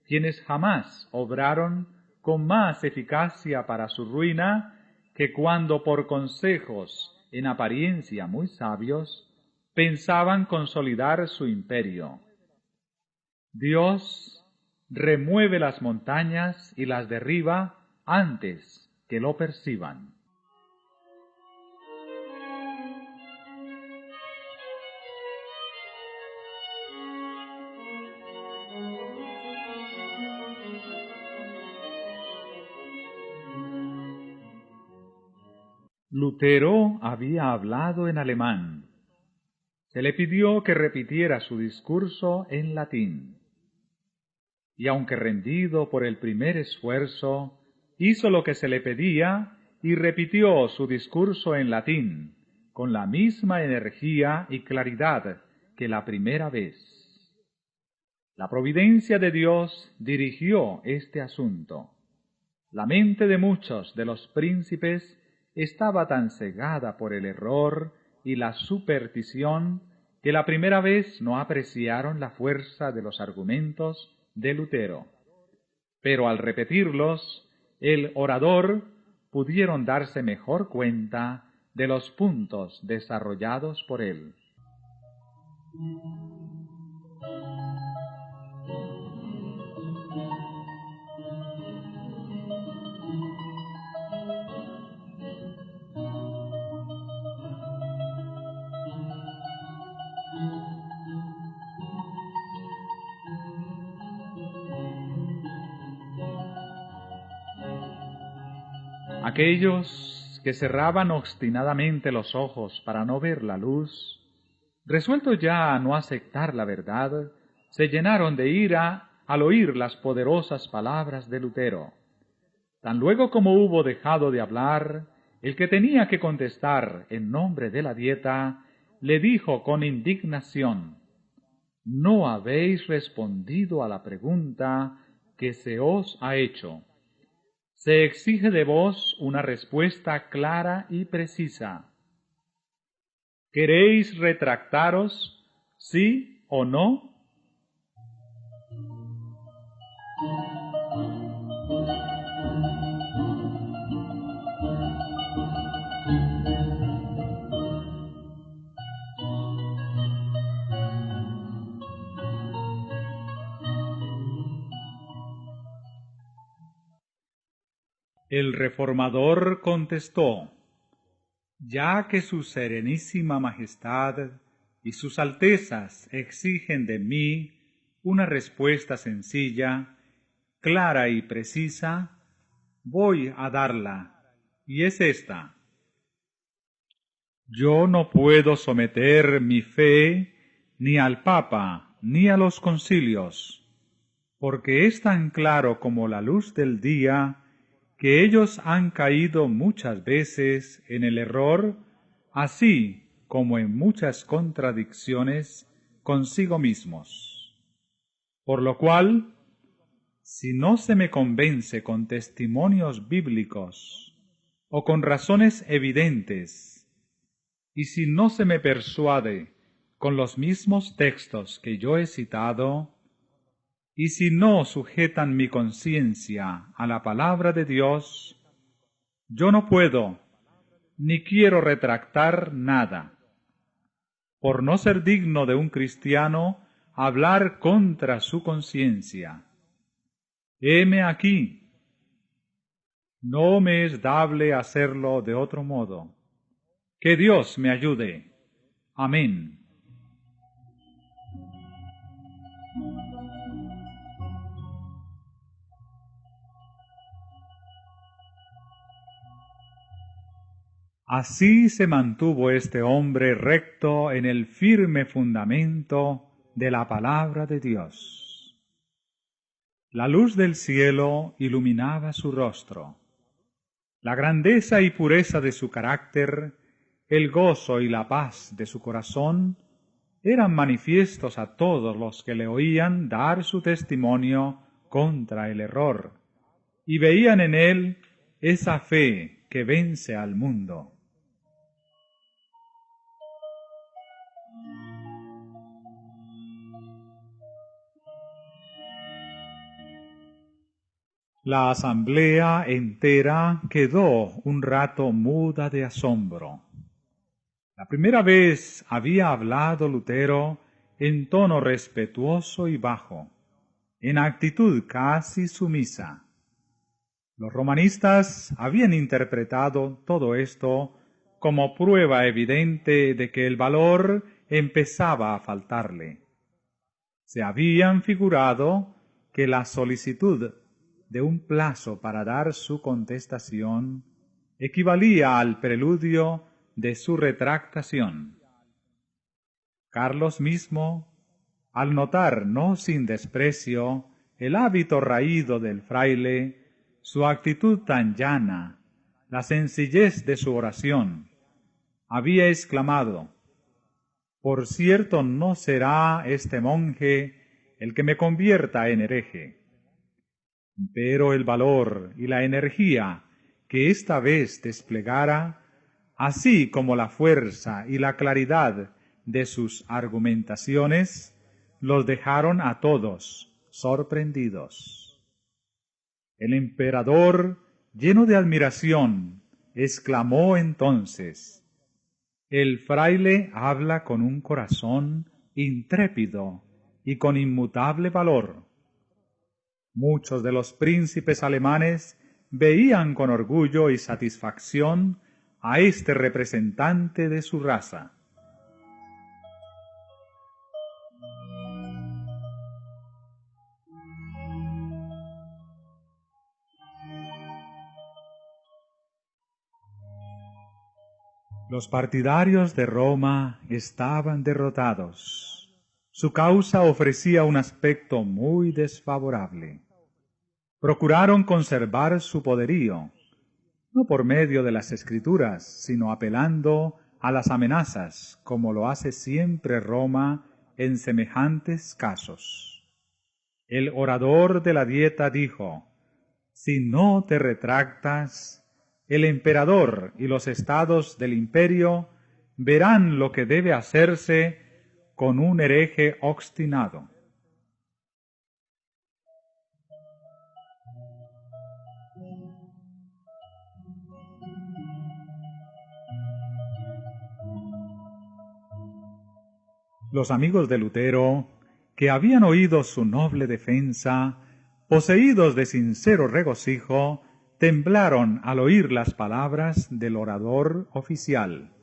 quienes jamás obraron con más eficacia para su ruina que cuando por consejos en apariencia muy sabios pensaban consolidar su imperio. Dios remueve las montañas y las derriba antes que lo perciban. Lutero había hablado en alemán. Se le pidió que repitiera su discurso en latín. Y aunque rendido por el primer esfuerzo, hizo lo que se le pedía y repitió su discurso en latín, con la misma energía y claridad que la primera vez. La providencia de Dios dirigió este asunto. La mente de muchos de los príncipes estaba tan cegada por el error y la superstición que la primera vez no apreciaron la fuerza de los argumentos de Lutero. Pero al repetirlos, el orador pudieron darse mejor cuenta de los puntos desarrollados por él. Aquellos que cerraban obstinadamente los ojos para no ver la luz, resueltos ya a no aceptar la verdad, se llenaron de ira al oír las poderosas palabras de Lutero. Tan luego como hubo dejado de hablar, el que tenía que contestar en nombre de la Dieta, le dijo con indignación: «No habéis respondido a la pregunta que se os ha hecho. Se exige de vos una respuesta clara y precisa. ¿Queréis retractaros, sí o no?» El reformador contestó: «Ya que su serenísima majestad y sus altezas exigen de mí una respuesta sencilla, clara y precisa, voy a darla, y es esta. Yo no puedo someter mi fe ni al Papa ni a los concilios, porque es tan claro como la luz del día que ellos han caído muchas veces en el error, así como en muchas contradicciones consigo mismos. Por lo cual, si no se me convence con testimonios bíblicos o con razones evidentes, y si no se me persuade con los mismos textos que yo he citado, y si no sujetan mi conciencia a la palabra de Dios, Yo no puedo, ni quiero retractar nada, por no ser digno de un cristiano hablar contra su conciencia. Heme aquí. No me es dable hacerlo de otro modo. Que Dios me ayude. Amén. Así se mantuvo este hombre recto en el firme fundamento de la palabra de Dios. La luz del cielo iluminaba su rostro. La grandeza y pureza de su carácter, el gozo y la paz de su corazón, eran manifiestos a todos los que le oían dar su testimonio contra el error, y veían en él esa fe que vence al mundo. La asamblea entera quedó un rato muda de asombro. La primera vez había hablado Lutero en tono respetuoso y bajo, en actitud casi sumisa. Los romanistas habían interpretado todo esto como prueba evidente de que el valor empezaba a faltarle. Se habían figurado que la solicitud de un plazo para dar su contestación equivalía al preludio de su retractación. Carlos mismo, al notar no sin desprecio el hábito raído del fraile, su actitud tan llana, la sencillez de su oración, había exclamado: «Por cierto no será este monje el que me convierta en hereje». Pero el valor y la energía que esta vez desplegara, así como la fuerza y la claridad de sus argumentaciones, los dejaron a todos sorprendidos. El emperador, lleno de admiración, exclamó entonces: «El fraile habla con un corazón intrépido y con inmutable valor». Muchos de los príncipes alemanes veían con orgullo y satisfacción a este representante de su raza. Los partidarios de Roma estaban derrotados. Su causa ofrecía un aspecto muy desfavorable. Procuraron conservar su poderío, no por medio de las Escrituras, sino apelando a las amenazas, como lo hace siempre Roma en semejantes casos. El orador de la Dieta dijo: «Si no te retractas, el emperador y los estados del imperio verán lo que debe hacerse con un hereje obstinado». Los amigos de Lutero, que habían oído su noble defensa, poseídos de sincero regocijo, temblaron al oír las palabras del orador oficial.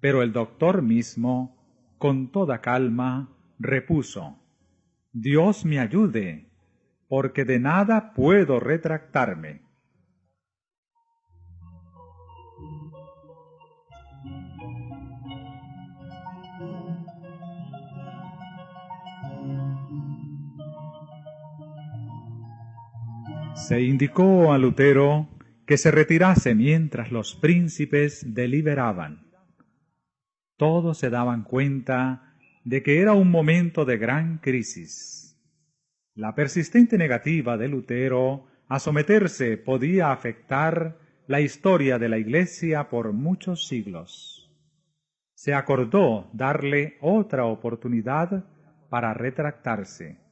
Pero el doctor mismo, con toda calma, repuso: «Dios me ayude, porque de nada puedo retractarme». Se indicó a Lutero que se retirase mientras los príncipes deliberaban. Todos se daban cuenta de que era un momento de gran crisis. La persistente negativa de Lutero a someterse podía afectar la historia de la Iglesia por muchos siglos. Se acordó darle otra oportunidad para retractarse.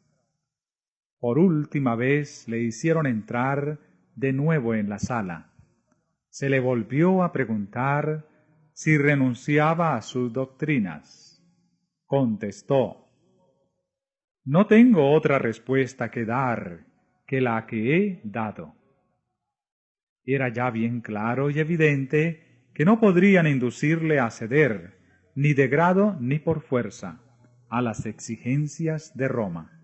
Por última vez le hicieron entrar de nuevo en la sala. se le volvió a preguntar si renunciaba a sus doctrinas. Contestó: «No tengo otra respuesta que dar que la que he dado». Era ya bien claro y evidente que no podrían inducirle a ceder, ni de grado ni por fuerza, a las exigencias de Roma.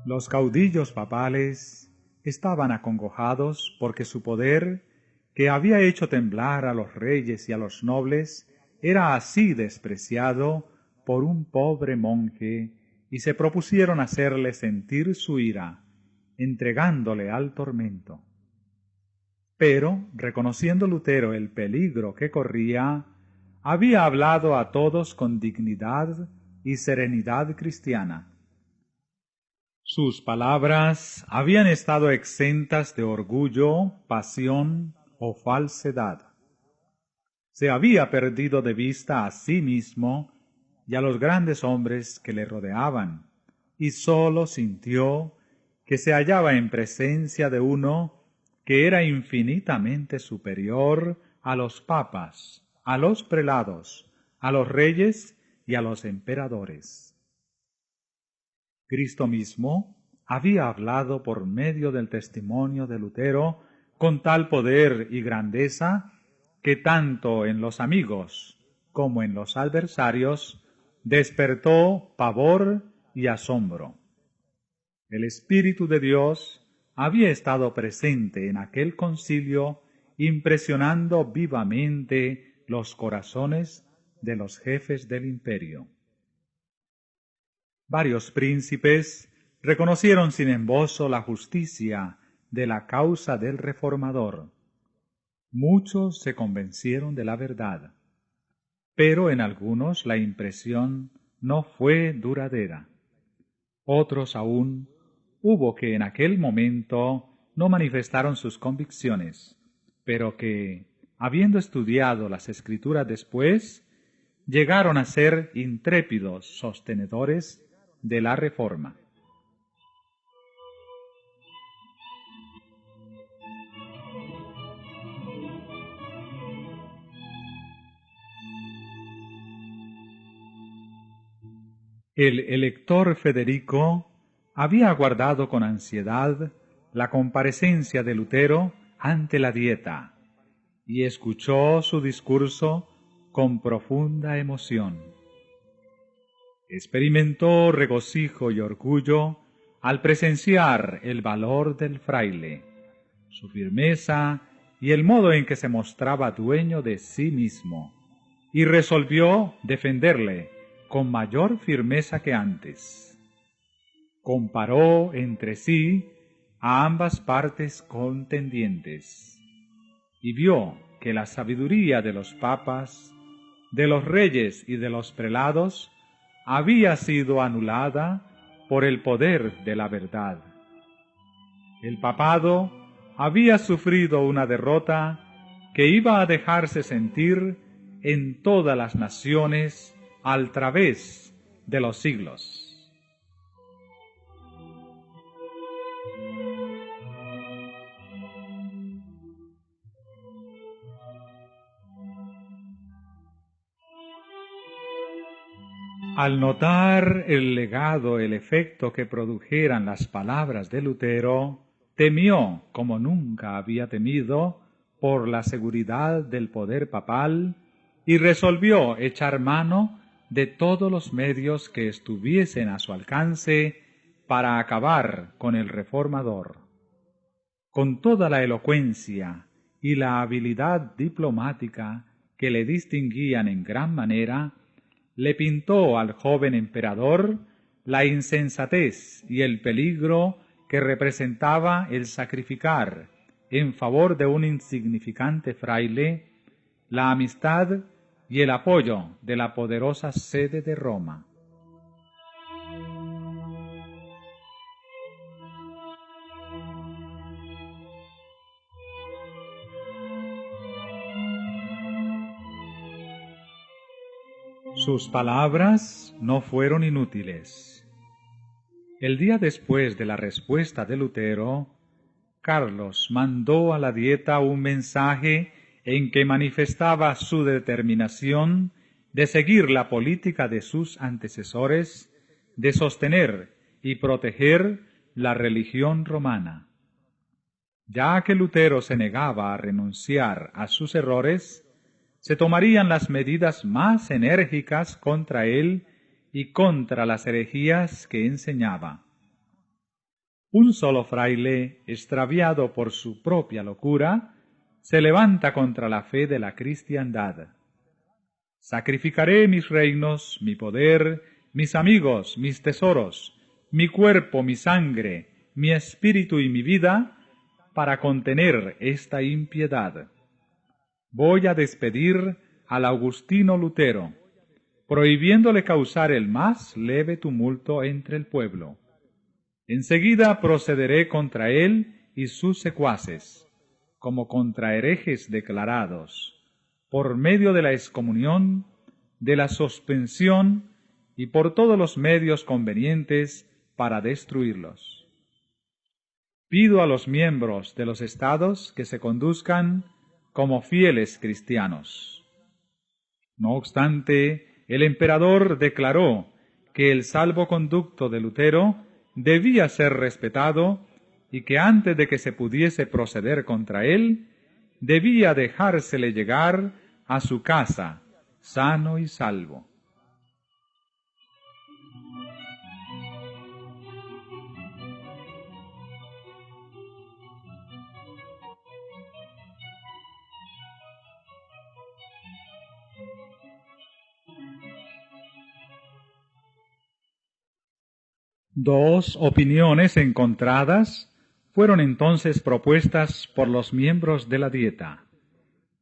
Los caudillos papales estaban acongojados porque su poder, que había hecho temblar a los reyes y a los nobles, era así despreciado por un pobre monje, y se propusieron hacerle sentir su ira, entregándole al tormento. Pero, reconociendo Lutero el peligro que corría, había hablado a todos con dignidad y serenidad cristiana. Sus palabras habían estado exentas de orgullo, pasión o falsedad. Se había perdido de vista a sí mismo y a los grandes hombres que le rodeaban, y sólo sintió que se hallaba en presencia de uno que era infinitamente superior a los papas, a los prelados, a los reyes y a los emperadores. Cristo mismo había hablado por medio del testimonio de Lutero con tal poder y grandeza que tanto en los amigos como en los adversarios despertó pavor y asombro. El Espíritu de Dios había estado presente en aquel concilio, impresionando vivamente los corazones de los jefes del imperio. Varios príncipes reconocieron sin embozo la justicia de la causa del reformador. Muchos se convencieron de la verdad, pero en algunos la impresión no fue duradera. Otros aún hubo que en aquel momento no manifestaron sus convicciones, pero que, habiendo estudiado las Escrituras después, llegaron a ser intrépidos sostenedores de la Reforma. El elector Federico había aguardado con ansiedad la comparecencia de Lutero ante la Dieta y escuchó su discurso con profunda emoción. Experimentó regocijo y orgullo al presenciar el valor del fraile, su firmeza y el modo en que se mostraba dueño de sí mismo, y resolvió defenderle con mayor firmeza que antes. Comparó entre sí a ambas partes contendientes, y vio que la sabiduría de los papas, de los reyes y de los prelados había sido anulada por el poder de la verdad. El papado había sufrido una derrota que iba a dejarse sentir en todas las naciones al través de los siglos. Al notar el legado, el efecto que produjeran las palabras de Lutero, temió como nunca había temido por la seguridad del poder papal y resolvió echar mano de todos los medios que estuviesen a su alcance para acabar con el reformador. Con toda la elocuencia y la habilidad diplomática que le distinguían en gran manera, le pintó al joven emperador la insensatez y el peligro que representaba el sacrificar en favor de un insignificante fraile la amistad y el apoyo de la poderosa sede de Roma. Sus palabras no fueron inútiles. El día después de la respuesta de Lutero, Carlos mandó a la Dieta un mensaje en que manifestaba su determinación de seguir la política de sus antecesores, de sostener y proteger la religión romana. Ya que Lutero se negaba a renunciar a sus errores, se tomarían las medidas más enérgicas contra él y contra las herejías que enseñaba. Un solo fraile, extraviado por su propia locura, se levanta contra la fe de la cristiandad. Sacrificaré mis reinos, mi poder, mis amigos, mis tesoros, mi cuerpo, mi sangre, mi espíritu y mi vida, para contener esta impiedad. Voy a despedir al Augustino Lutero, prohibiéndole causar el más leve tumulto entre el pueblo. Enseguida procederé contra él y sus secuaces, como contra herejes declarados, por medio de la excomunión, de la suspensión y por todos los medios convenientes para destruirlos. Pido a los miembros de los estados que se conduzcan como fieles cristianos. No obstante, el emperador declaró que el salvoconducto de Lutero debía ser respetado y que antes de que se pudiese proceder contra él, debía dejársele llegar a su casa, sano y salvo. Dos opiniones encontradas fueron entonces propuestas por los miembros de la Dieta.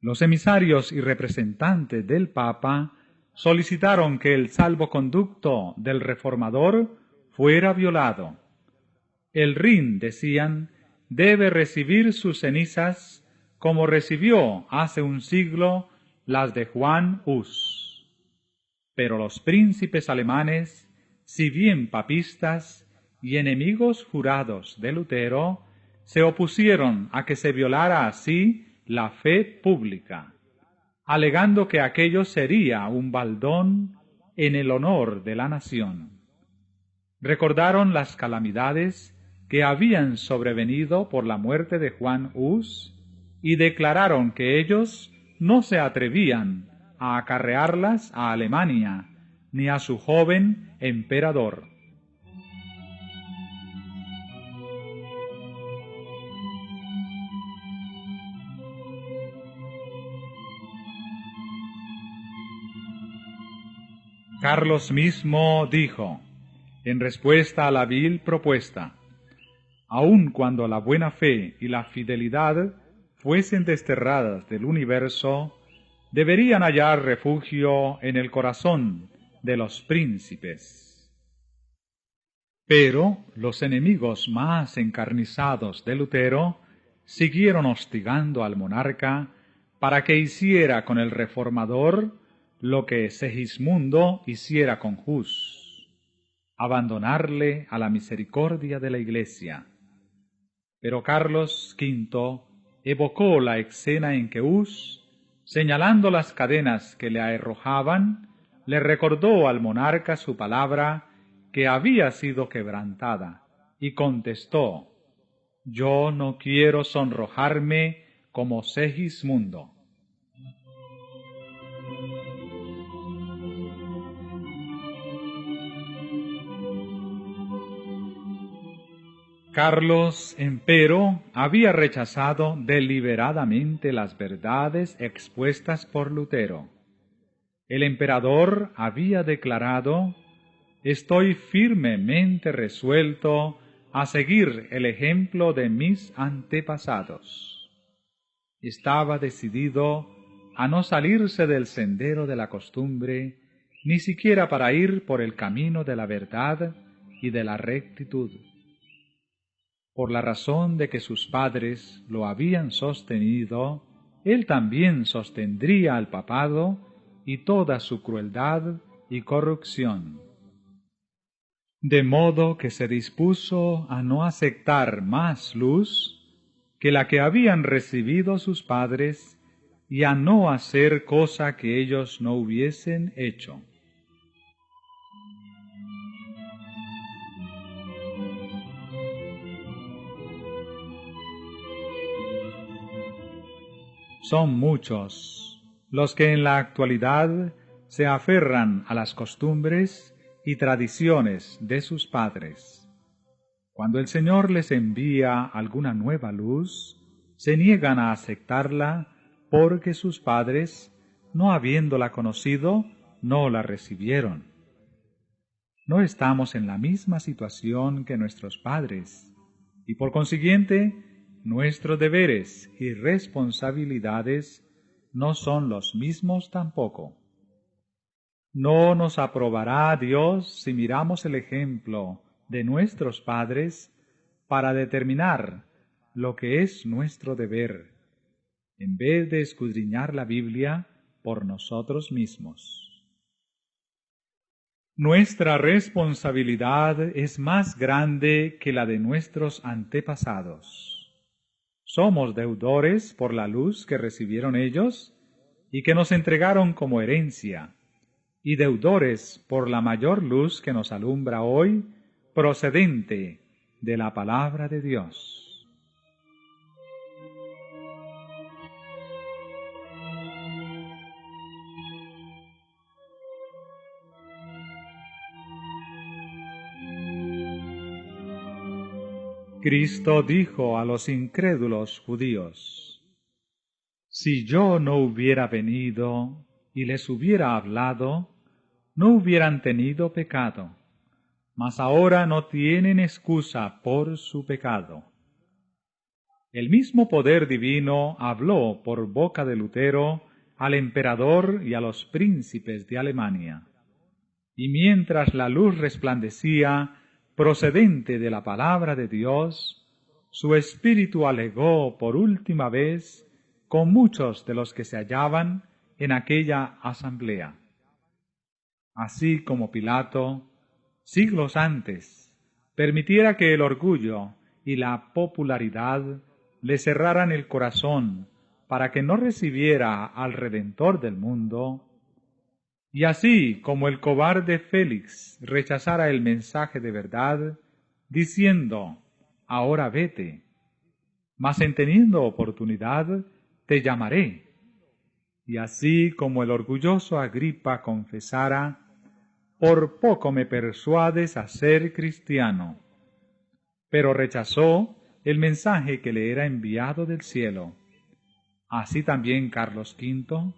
Los emisarios y representantes del Papa solicitaron que el salvoconducto del reformador fuera violado. El Rin, decían, debe recibir sus cenizas como recibió hace un siglo las de Juan Hus. Pero los príncipes alemanes, si bien papistas y enemigos jurados de Lutero, se opusieron a que se violara así la fe pública, alegando que aquello sería un baldón en el honor de la nación. Recordaron las calamidades que habían sobrevenido por la muerte de Juan Hus y declararon que ellos no se atrevían a acarrearlas a Alemania ni a su joven emperador. Carlos mismo dijo, en respuesta a la vil propuesta, aun cuando la buena fe y la fidelidad fuesen desterradas del universo, deberían hallar refugio en el corazón de los príncipes. Pero los enemigos más encarnizados de Lutero siguieron hostigando al monarca para que hiciera con el reformador lo que Segismundo hiciera con Hus, abandonarle a la misericordia de la Iglesia. Pero Carlos V evocó la escena en que Hus, señalando las cadenas que le arrojaban, le recordó al monarca su palabra que había sido quebrantada, y contestó, «Yo no quiero sonrojarme como Segismundo». Carlos, empero, había rechazado deliberadamente las verdades expuestas por Lutero. El emperador había declarado, «Estoy firmemente resuelto a seguir el ejemplo de mis antepasados». Estaba decidido a no salirse del sendero de la costumbre, ni siquiera para ir por el camino de la verdad y de la rectitud. Por la razón de que sus padres lo habían sostenido, él también sostendría al papado y toda su crueldad y corrupción. De modo que se dispuso a no aceptar más luz que la que habían recibido sus padres, y a no hacer cosa que ellos no hubiesen hecho. Son muchos los que en la actualidad se aferran a las costumbres y tradiciones de sus padres. Cuando el Señor les envía alguna nueva luz, se niegan a aceptarla porque sus padres, no habiéndola conocido, no la recibieron. No estamos en la misma situación que nuestros padres, y por consiguiente, nuestros deberes y responsabilidades no son los mismos tampoco. No nos aprobará Dios si miramos el ejemplo de nuestros padres para determinar lo que es nuestro deber, en vez de escudriñar la Biblia por nosotros mismos. Nuestra responsabilidad es más grande que la de nuestros antepasados. Somos deudores por la luz que recibieron ellos y que nos entregaron como herencia, y deudores por la mayor luz que nos alumbra hoy, procedente de la palabra de Dios. Cristo dijo a los incrédulos judíos: si yo no hubiera venido y les hubiera hablado, no hubieran tenido pecado, mas ahora no tienen excusa por su pecado. El mismo poder divino habló por boca de Lutero al emperador y a los príncipes de Alemania. Y mientras la luz resplandecía, procedente de la palabra de Dios, su espíritu alegó por última vez con muchos de los que se hallaban en aquella asamblea. Así como Pilato, siglos antes, permitiera que el orgullo y la popularidad le cerraran el corazón para que no recibiera al Redentor del mundo, y así como el cobarde Félix rechazara el mensaje de verdad, diciendo: ahora vete, mas en teniendo oportunidad te llamaré. Y así como el orgulloso Agripa confesara: por poco me persuades a ser cristiano, pero rechazó el mensaje que le era enviado del cielo. Así también Carlos V,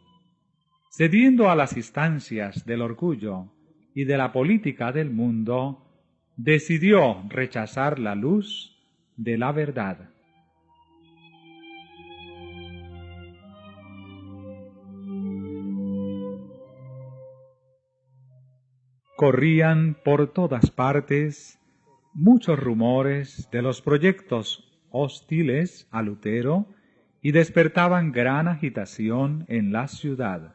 cediendo a las instancias del orgullo y de la política del mundo, decidió rechazar la luz de la verdad. Corrían por todas partes muchos rumores de los proyectos hostiles a Lutero y despertaban gran agitación en la ciudad.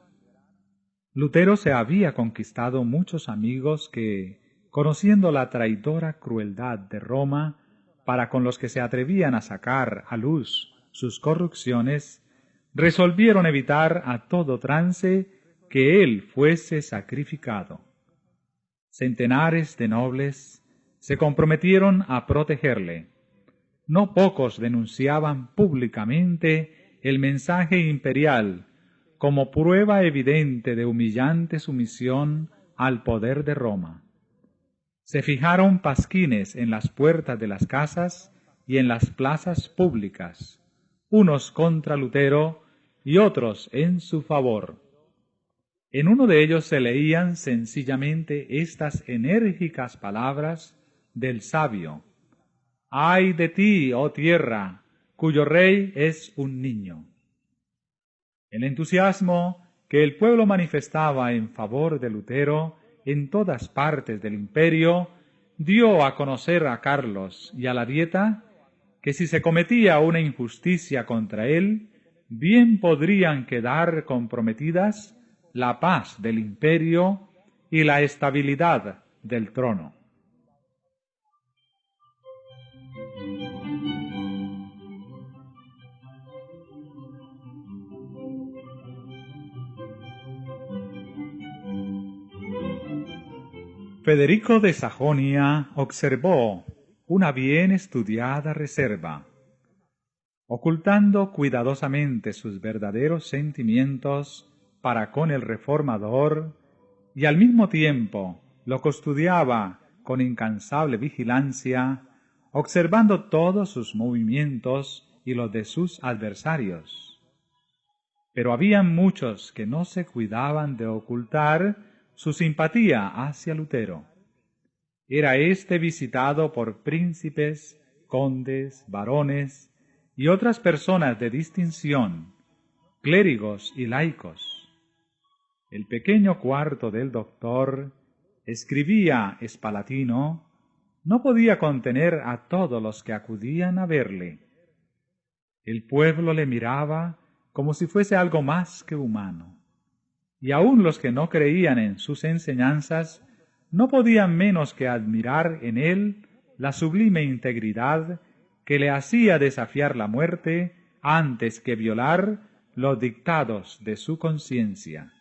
Lutero se había conquistado muchos amigos que, conociendo la traidora crueldad de Roma para con los que se atrevían a sacar a luz sus corrupciones, resolvieron evitar a todo trance que él fuese sacrificado. Centenares de nobles se comprometieron a protegerle. No pocos denunciaban públicamente el mensaje imperial como prueba evidente de humillante sumisión al poder de Roma. Se fijaron pasquines en las puertas de las casas y en las plazas públicas, unos contra Lutero y otros en su favor. En uno de ellos se leían sencillamente estas enérgicas palabras del sabio: «¡Ay de ti, oh tierra, cuyo rey es un niño!». El entusiasmo que el pueblo manifestaba en favor de Lutero en todas partes del imperio dio a conocer a Carlos y a la Dieta que si se cometía una injusticia contra él, bien podrían quedar comprometidas la paz del imperio y la estabilidad del trono. Federico de Sajonia observó una bien estudiada reserva, ocultando cuidadosamente sus verdaderos sentimientos para con el reformador, y al mismo tiempo lo custodiaba con incansable vigilancia, observando todos sus movimientos y los de sus adversarios. Pero había muchos que no se cuidaban de ocultar su simpatía hacia Lutero. Era éste visitado por príncipes, condes, varones y otras personas de distinción, clérigos y laicos. El pequeño cuarto del doctor, escribía Espalatino, no podía contener a todos los que acudían a verle. El pueblo le miraba como si fuese algo más que humano, y aun los que no creían en sus enseñanzas no podían menos que admirar en él la sublime integridad que le hacía desafiar la muerte antes que violar los dictados de su conciencia.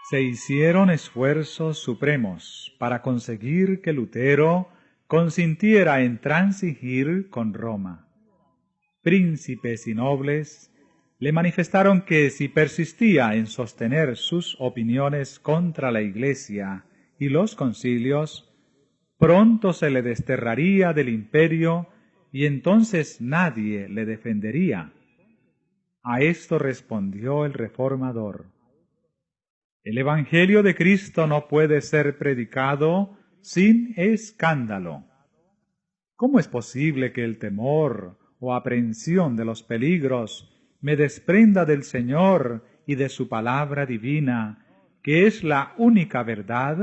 Se hicieron esfuerzos supremos para conseguir que Lutero consintiera en transigir con Roma. Príncipes y nobles le manifestaron que si persistía en sostener sus opiniones contra la Iglesia y los concilios, pronto se le desterraría del imperio y entonces nadie le defendería. A esto respondió el reformador: el Evangelio de Cristo no puede ser predicado sin escándalo. ¿Cómo es posible que el temor o aprehensión de los peligros me desprenda del Señor y de su palabra divina, que es la única verdad?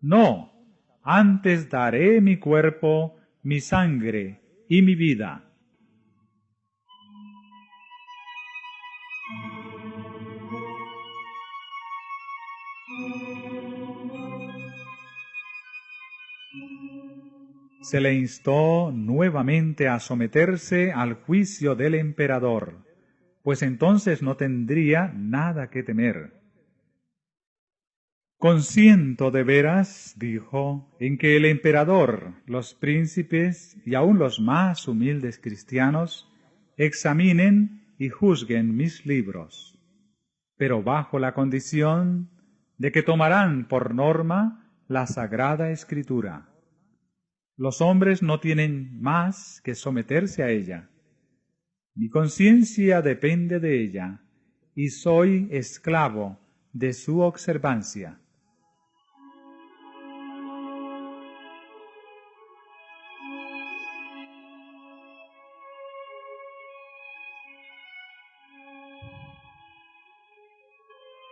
No, antes daré mi cuerpo, mi sangre y mi vida. Se le instó nuevamente a someterse al juicio del emperador, pues entonces no tendría nada que temer. Consiento de veras, dijo, en que el emperador, los príncipes y aun los más humildes cristianos examinen y juzguen mis libros, pero bajo la condición de que tomarán por norma la Sagrada Escritura. Los hombres no tienen más que someterse a ella. Mi conciencia depende de ella, y soy esclavo de su observancia.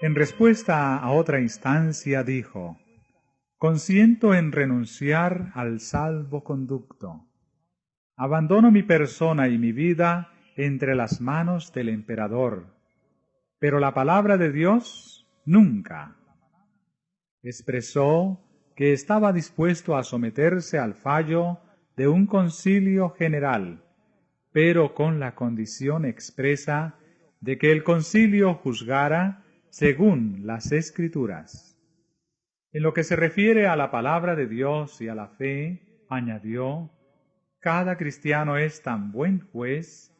En respuesta a otra instancia dijo: consiento en renunciar al salvoconducto. Abandono mi persona y mi vida entre las manos del emperador, pero la palabra de Dios nunca. Expresó que estaba dispuesto a someterse al fallo de un concilio general, pero con la condición expresa de que el concilio juzgara según las Escrituras. En lo que se refiere a la palabra de Dios y a la fe, añadió, cada cristiano es tan buen juez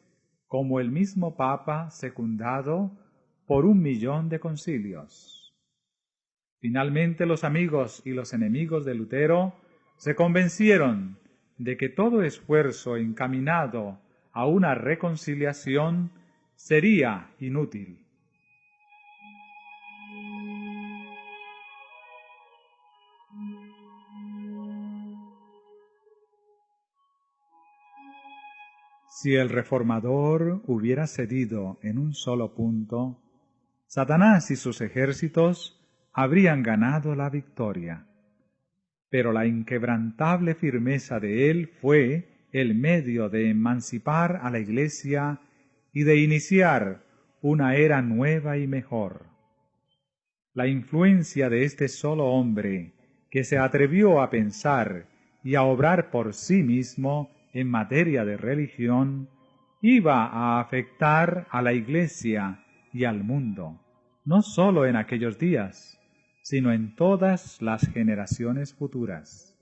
como el mismo Papa secundado por 1.000.000 de concilios. Finalmente los amigos y los enemigos de Lutero se convencieron de que todo esfuerzo encaminado a una reconciliación sería inútil. Si el reformador hubiera cedido en un solo punto, Satanás y sus ejércitos habrían ganado la victoria. pero la inquebrantable firmeza de él fue el medio de emancipar a la Iglesia y de iniciar una era nueva y mejor. La influencia de este solo hombre, que se atrevió a pensar y a obrar por sí mismo en materia de religión, iba a afectar a la Iglesia y al mundo, no sólo en aquellos días, sino en todas las generaciones futuras.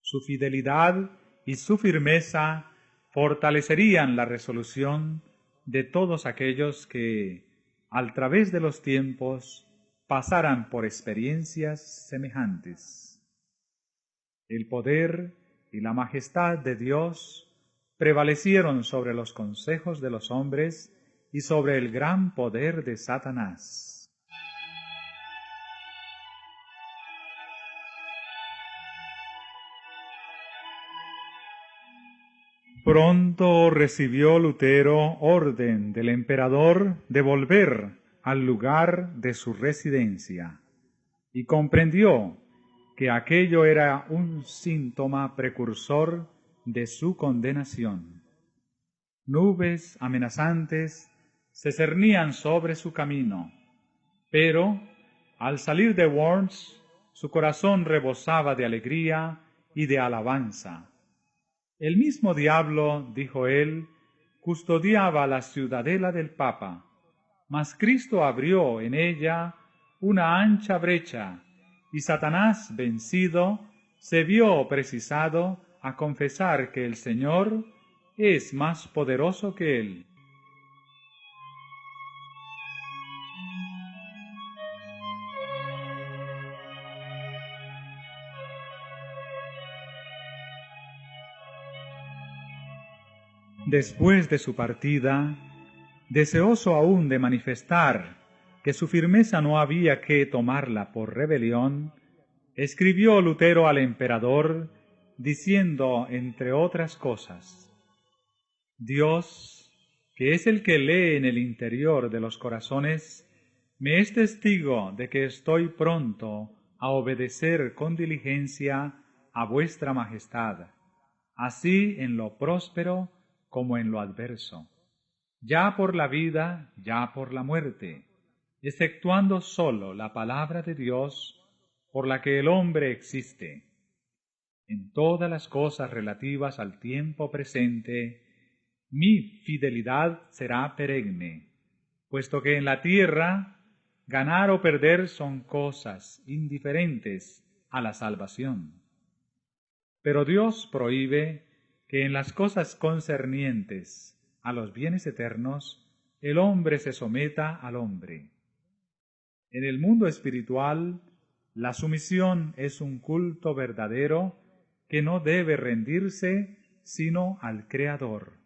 Su fidelidad y su firmeza fortalecerían la resolución de todos aquellos que, al través de los tiempos, pasaran por experiencias semejantes. El poder y la majestad de Dios prevalecieron sobre los consejos de los hombres y sobre el gran poder de Satanás. Pronto recibió Lutero orden del emperador de volver al lugar de su residencia y comprendió que aquello era un síntoma precursor de su condenación. Nubes amenazantes se cernían sobre su camino, pero al salir de Worms su corazón rebosaba de alegría y de alabanza. El mismo diablo, dijo él, custodiaba la ciudadela del Papa, mas Cristo abrió en ella una ancha brecha, y Satanás, vencido, se vio precisado a confesar que el Señor es más poderoso que él. Después de su partida, deseoso aún de manifestar que su firmeza no había que tomarla por rebelión, escribió Lutero al emperador diciendo, entre otras cosas: Dios, que es el que lee en el interior de los corazones, me es testigo de que estoy pronto a obedecer con diligencia a vuestra majestad, así en lo próspero como en lo adverso, ya por la vida, ya por la muerte, exceptuando sólo la palabra de Dios, por la que el hombre existe. En todas las cosas relativas al tiempo presente, mi fidelidad será perenne, puesto que en la tierra ganar o perder son cosas indiferentes a la salvación. Pero Dios prohíbe que en las cosas concernientes a los bienes eternos el hombre se someta al hombre. En el mundo espiritual, la sumisión es un culto verdadero que no debe rendirse sino al Creador.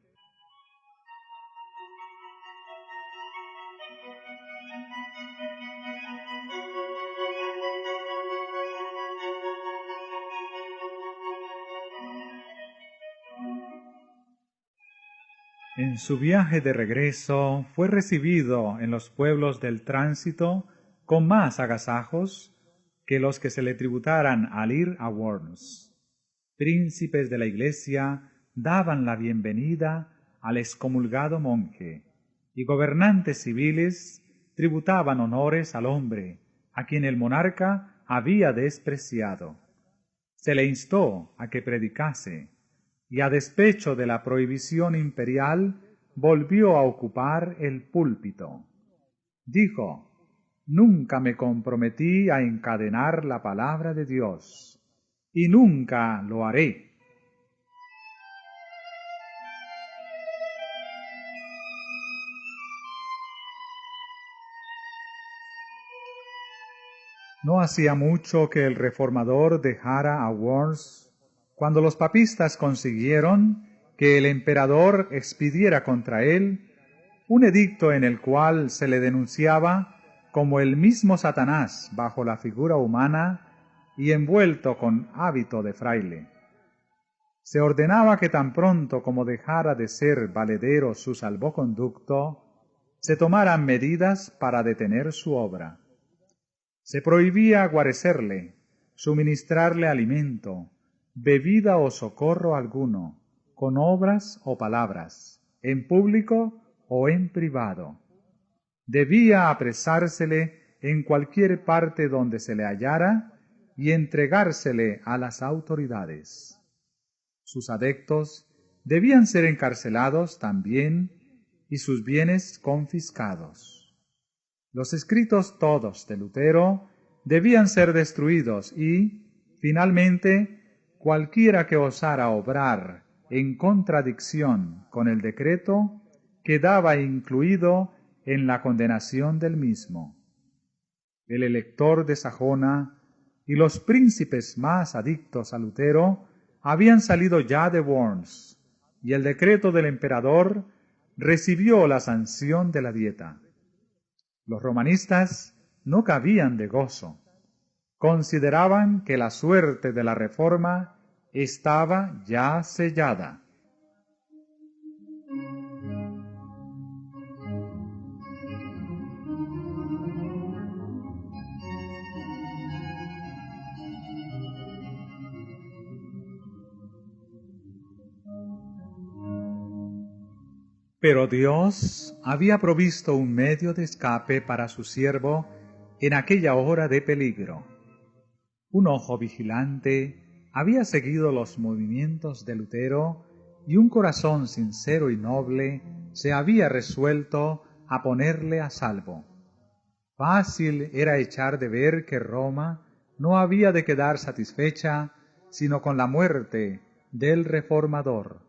En su viaje de regreso fue recibido en los pueblos del tránsito con más agasajos que los que se le tributaran al ir a Worms. Príncipes de la Iglesia daban la bienvenida al excomulgado monje, y gobernantes civiles tributaban honores al hombre, a quien el monarca había despreciado. Se le instó a que predicase, y a despecho de la prohibición imperial, volvió a ocupar el púlpito. Dijo: «Nunca me comprometí a encadenar la palabra de Dios, y nunca lo haré». No hacía mucho que el reformador dejara a Worms, cuando los papistas consiguieron que el emperador expidiera contra él un edicto en el cual se le denunciaba como el mismo Satanás bajo la figura humana y envuelto con hábito de fraile. Se ordenaba que tan pronto como dejara de ser valedero su salvoconducto, se tomaran medidas para detener su obra. Se prohibía guarecerle, suministrarle alimento, bebida o socorro alguno, con obras o palabras, en público o en privado. Debía apresársele en cualquier parte donde se le hallara y entregársele a las autoridades. Sus adeptos debían ser encarcelados también y sus bienes confiscados. Los escritos todos de Lutero debían ser destruidos y, finalmente, cualquiera que osara obrar en contradicción con el decreto quedaba incluido en la condenación del mismo. El elector de Sajona y los príncipes más adictos a Lutero habían salido ya de Worms, y el decreto del emperador recibió la sanción de la Dieta. Los romanistas no cabían de gozo. Consideraban que la suerte de la Reforma estaba ya sellada. Pero Dios había provisto un medio de escape para su siervo en aquella hora de peligro. Un ojo vigilante había seguido los movimientos de Lutero y un corazón sincero y noble se había resuelto a ponerle a salvo. Fácil era echar de ver que Roma no había de quedar satisfecha sino con la muerte del Reformador,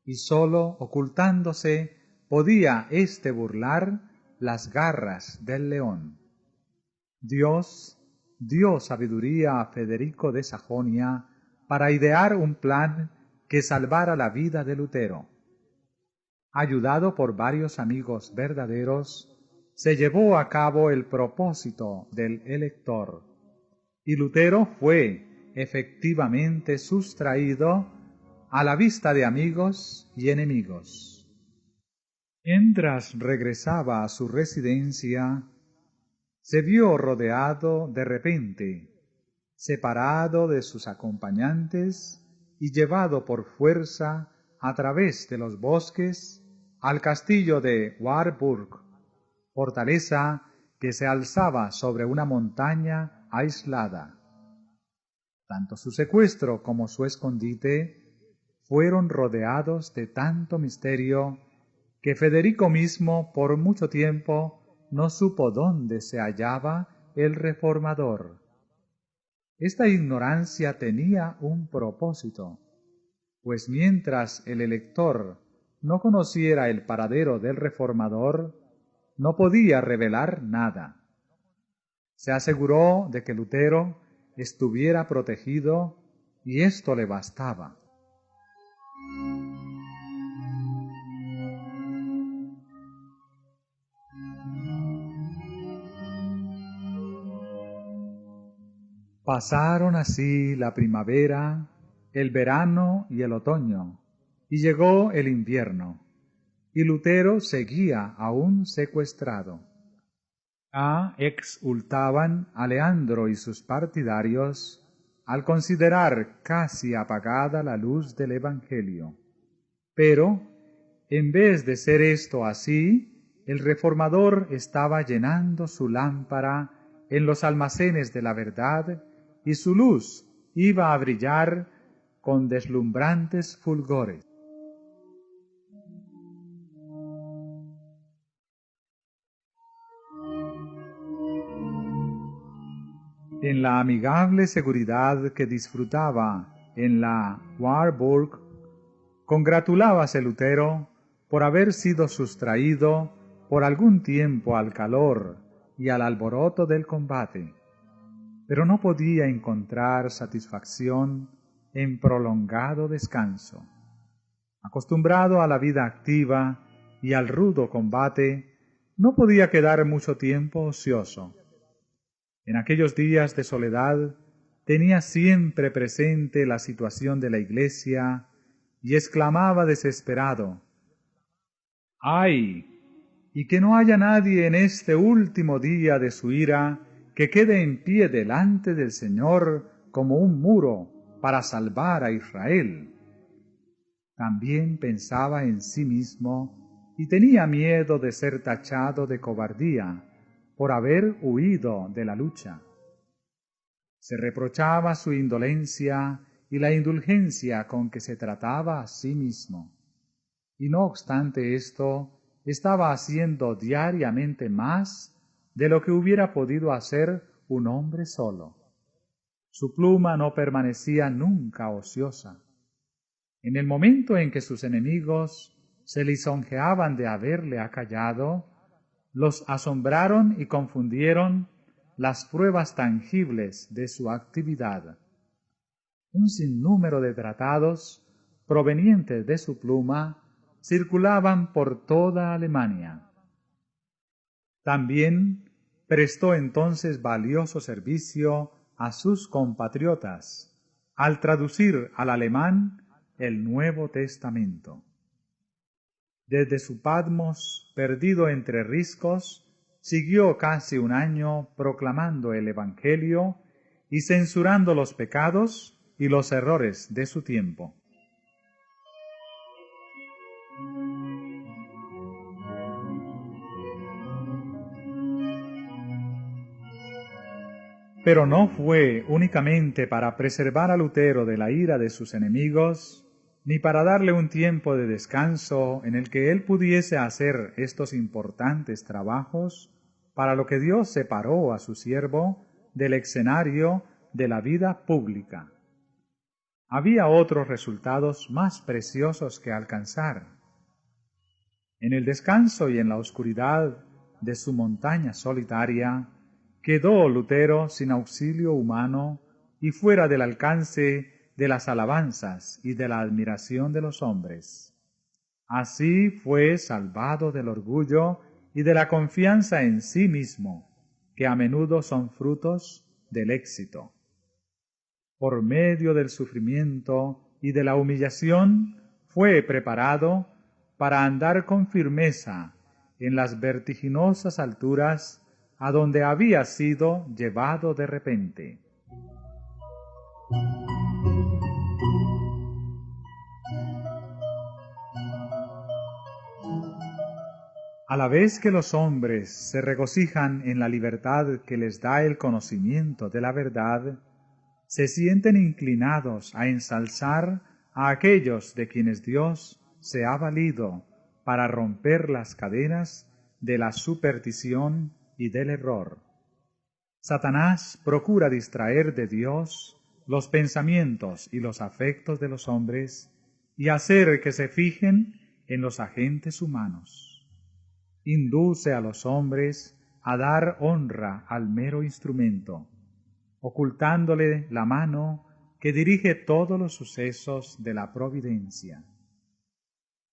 y sólo ocultándose podía éste burlar las garras del león. Dios dio sabiduría a Federico de Sajonia para idear un plan que salvara la vida de Lutero. Ayudado por varios amigos verdaderos, se llevó a cabo el propósito del elector, y Lutero fue efectivamente sustraído a la vista de amigos y enemigos. Mientras regresaba a su residencia, se vio rodeado de repente, separado de sus acompañantes y llevado por fuerza a través de los bosques al castillo de Warburg, fortaleza que se alzaba sobre una montaña aislada. Tanto su secuestro como su escondite fueron rodeados de tanto misterio que Federico mismo por mucho tiempo no supo dónde se hallaba el Reformador. Esta ignorancia tenía un propósito, pues mientras el elector no conociera el paradero del Reformador, no podía revelar nada. Se aseguró de que Lutero estuviera protegido y esto le bastaba. Pasaron así la primavera, el verano y el otoño, y llegó el invierno, y Lutero seguía aún secuestrado. Exultaban a Leandro y sus partidarios al considerar casi apagada la luz del Evangelio. Pero, en vez de ser esto así, el Reformador estaba llenando su lámpara en los almacenes de la verdad, y su luz iba a brillar con deslumbrantes fulgores. En la amigable seguridad que disfrutaba en la Warburg, congratulábase Lutero por haber sido sustraído por algún tiempo al calor y al alboroto del combate, pero no podía encontrar satisfacción en prolongado descanso. Acostumbrado a la vida activa y al rudo combate, no podía quedar mucho tiempo ocioso. En aquellos días de soledad tenía siempre presente la situación de la Iglesia y exclamaba desesperado: ¡ay! Y que no haya nadie en este último día de su ira que quede en pie delante del Señor como un muro para salvar a Israel. También pensaba en sí mismo y tenía miedo de ser tachado de cobardía por haber huido de la lucha. Se reprochaba su indolencia y la indulgencia con que se trataba a sí mismo. Y no obstante esto, estaba haciendo diariamente más de lo que hubiera podido hacer un hombre solo. Su pluma no permanecía nunca ociosa. En el momento en que sus enemigos se lisonjeaban de haberle acallado, los asombraron y confundieron las pruebas tangibles de su actividad. Un sinnúmero de tratados provenientes de su pluma circulaban por toda Alemania. También prestó entonces valioso servicio a sus compatriotas al traducir al alemán el Nuevo Testamento. Desde su Patmos, perdido entre riscos, siguió casi un año proclamando el Evangelio y censurando los pecados y los errores de su tiempo. Pero no fue únicamente para preservar a Lutero de la ira de sus enemigos, ni para darle un tiempo de descanso en el que él pudiese hacer estos importantes trabajos, para lo que Dios separó a su siervo del escenario de la vida pública. Había otros resultados más preciosos que alcanzar. En el descanso y en la oscuridad de su montaña solitaria, quedó Lutero sin auxilio humano y fuera del alcance de las alabanzas y de la admiración de los hombres. Así fue salvado del orgullo y de la confianza en sí mismo, que a menudo son frutos del éxito. Por medio del sufrimiento y de la humillación, fue preparado para andar con firmeza en las vertiginosas alturas a donde había sido llevado de repente. A la vez que los hombres se regocijan en la libertad que les da el conocimiento de la verdad, se sienten inclinados a ensalzar a aquellos de quienes Dios se ha valido para romper las cadenas de la superstición y del error. Satanás procura distraer de Dios los pensamientos y los afectos de los hombres y hacer que se fijen en los agentes humanos. Induce a los hombres a dar honra al mero instrumento, ocultándole la mano que dirige todos los sucesos de la providencia.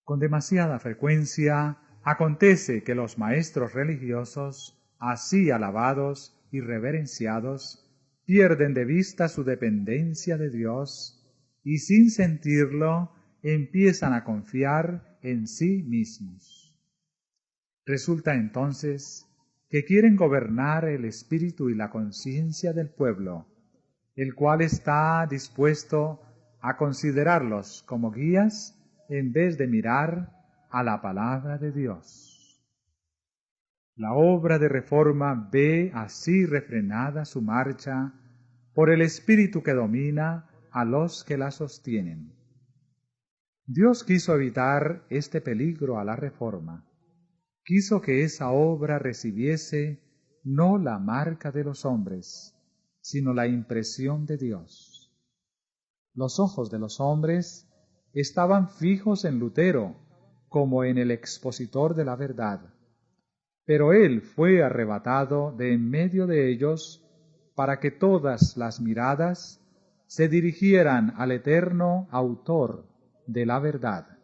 Con demasiada frecuencia acontece que los maestros religiosos, así alabados y reverenciados, pierden de vista su dependencia de Dios y sin sentirlo empiezan a confiar en sí mismos. Resulta entonces que quieren gobernar el espíritu y la conciencia del pueblo, el cual está dispuesto a considerarlos como guías en vez de mirar a la palabra de Dios. La obra de reforma ve así refrenada su marcha por el espíritu que domina a los que la sostienen. Dios quiso evitar este peligro a la reforma. Quiso que esa obra recibiese no la marca de los hombres, sino la impresión de Dios. Los ojos de los hombres estaban fijos en Lutero, como en el expositor de la verdad, pero él fue arrebatado de en medio de ellos para que todas las miradas se dirigieran al eterno autor de la verdad.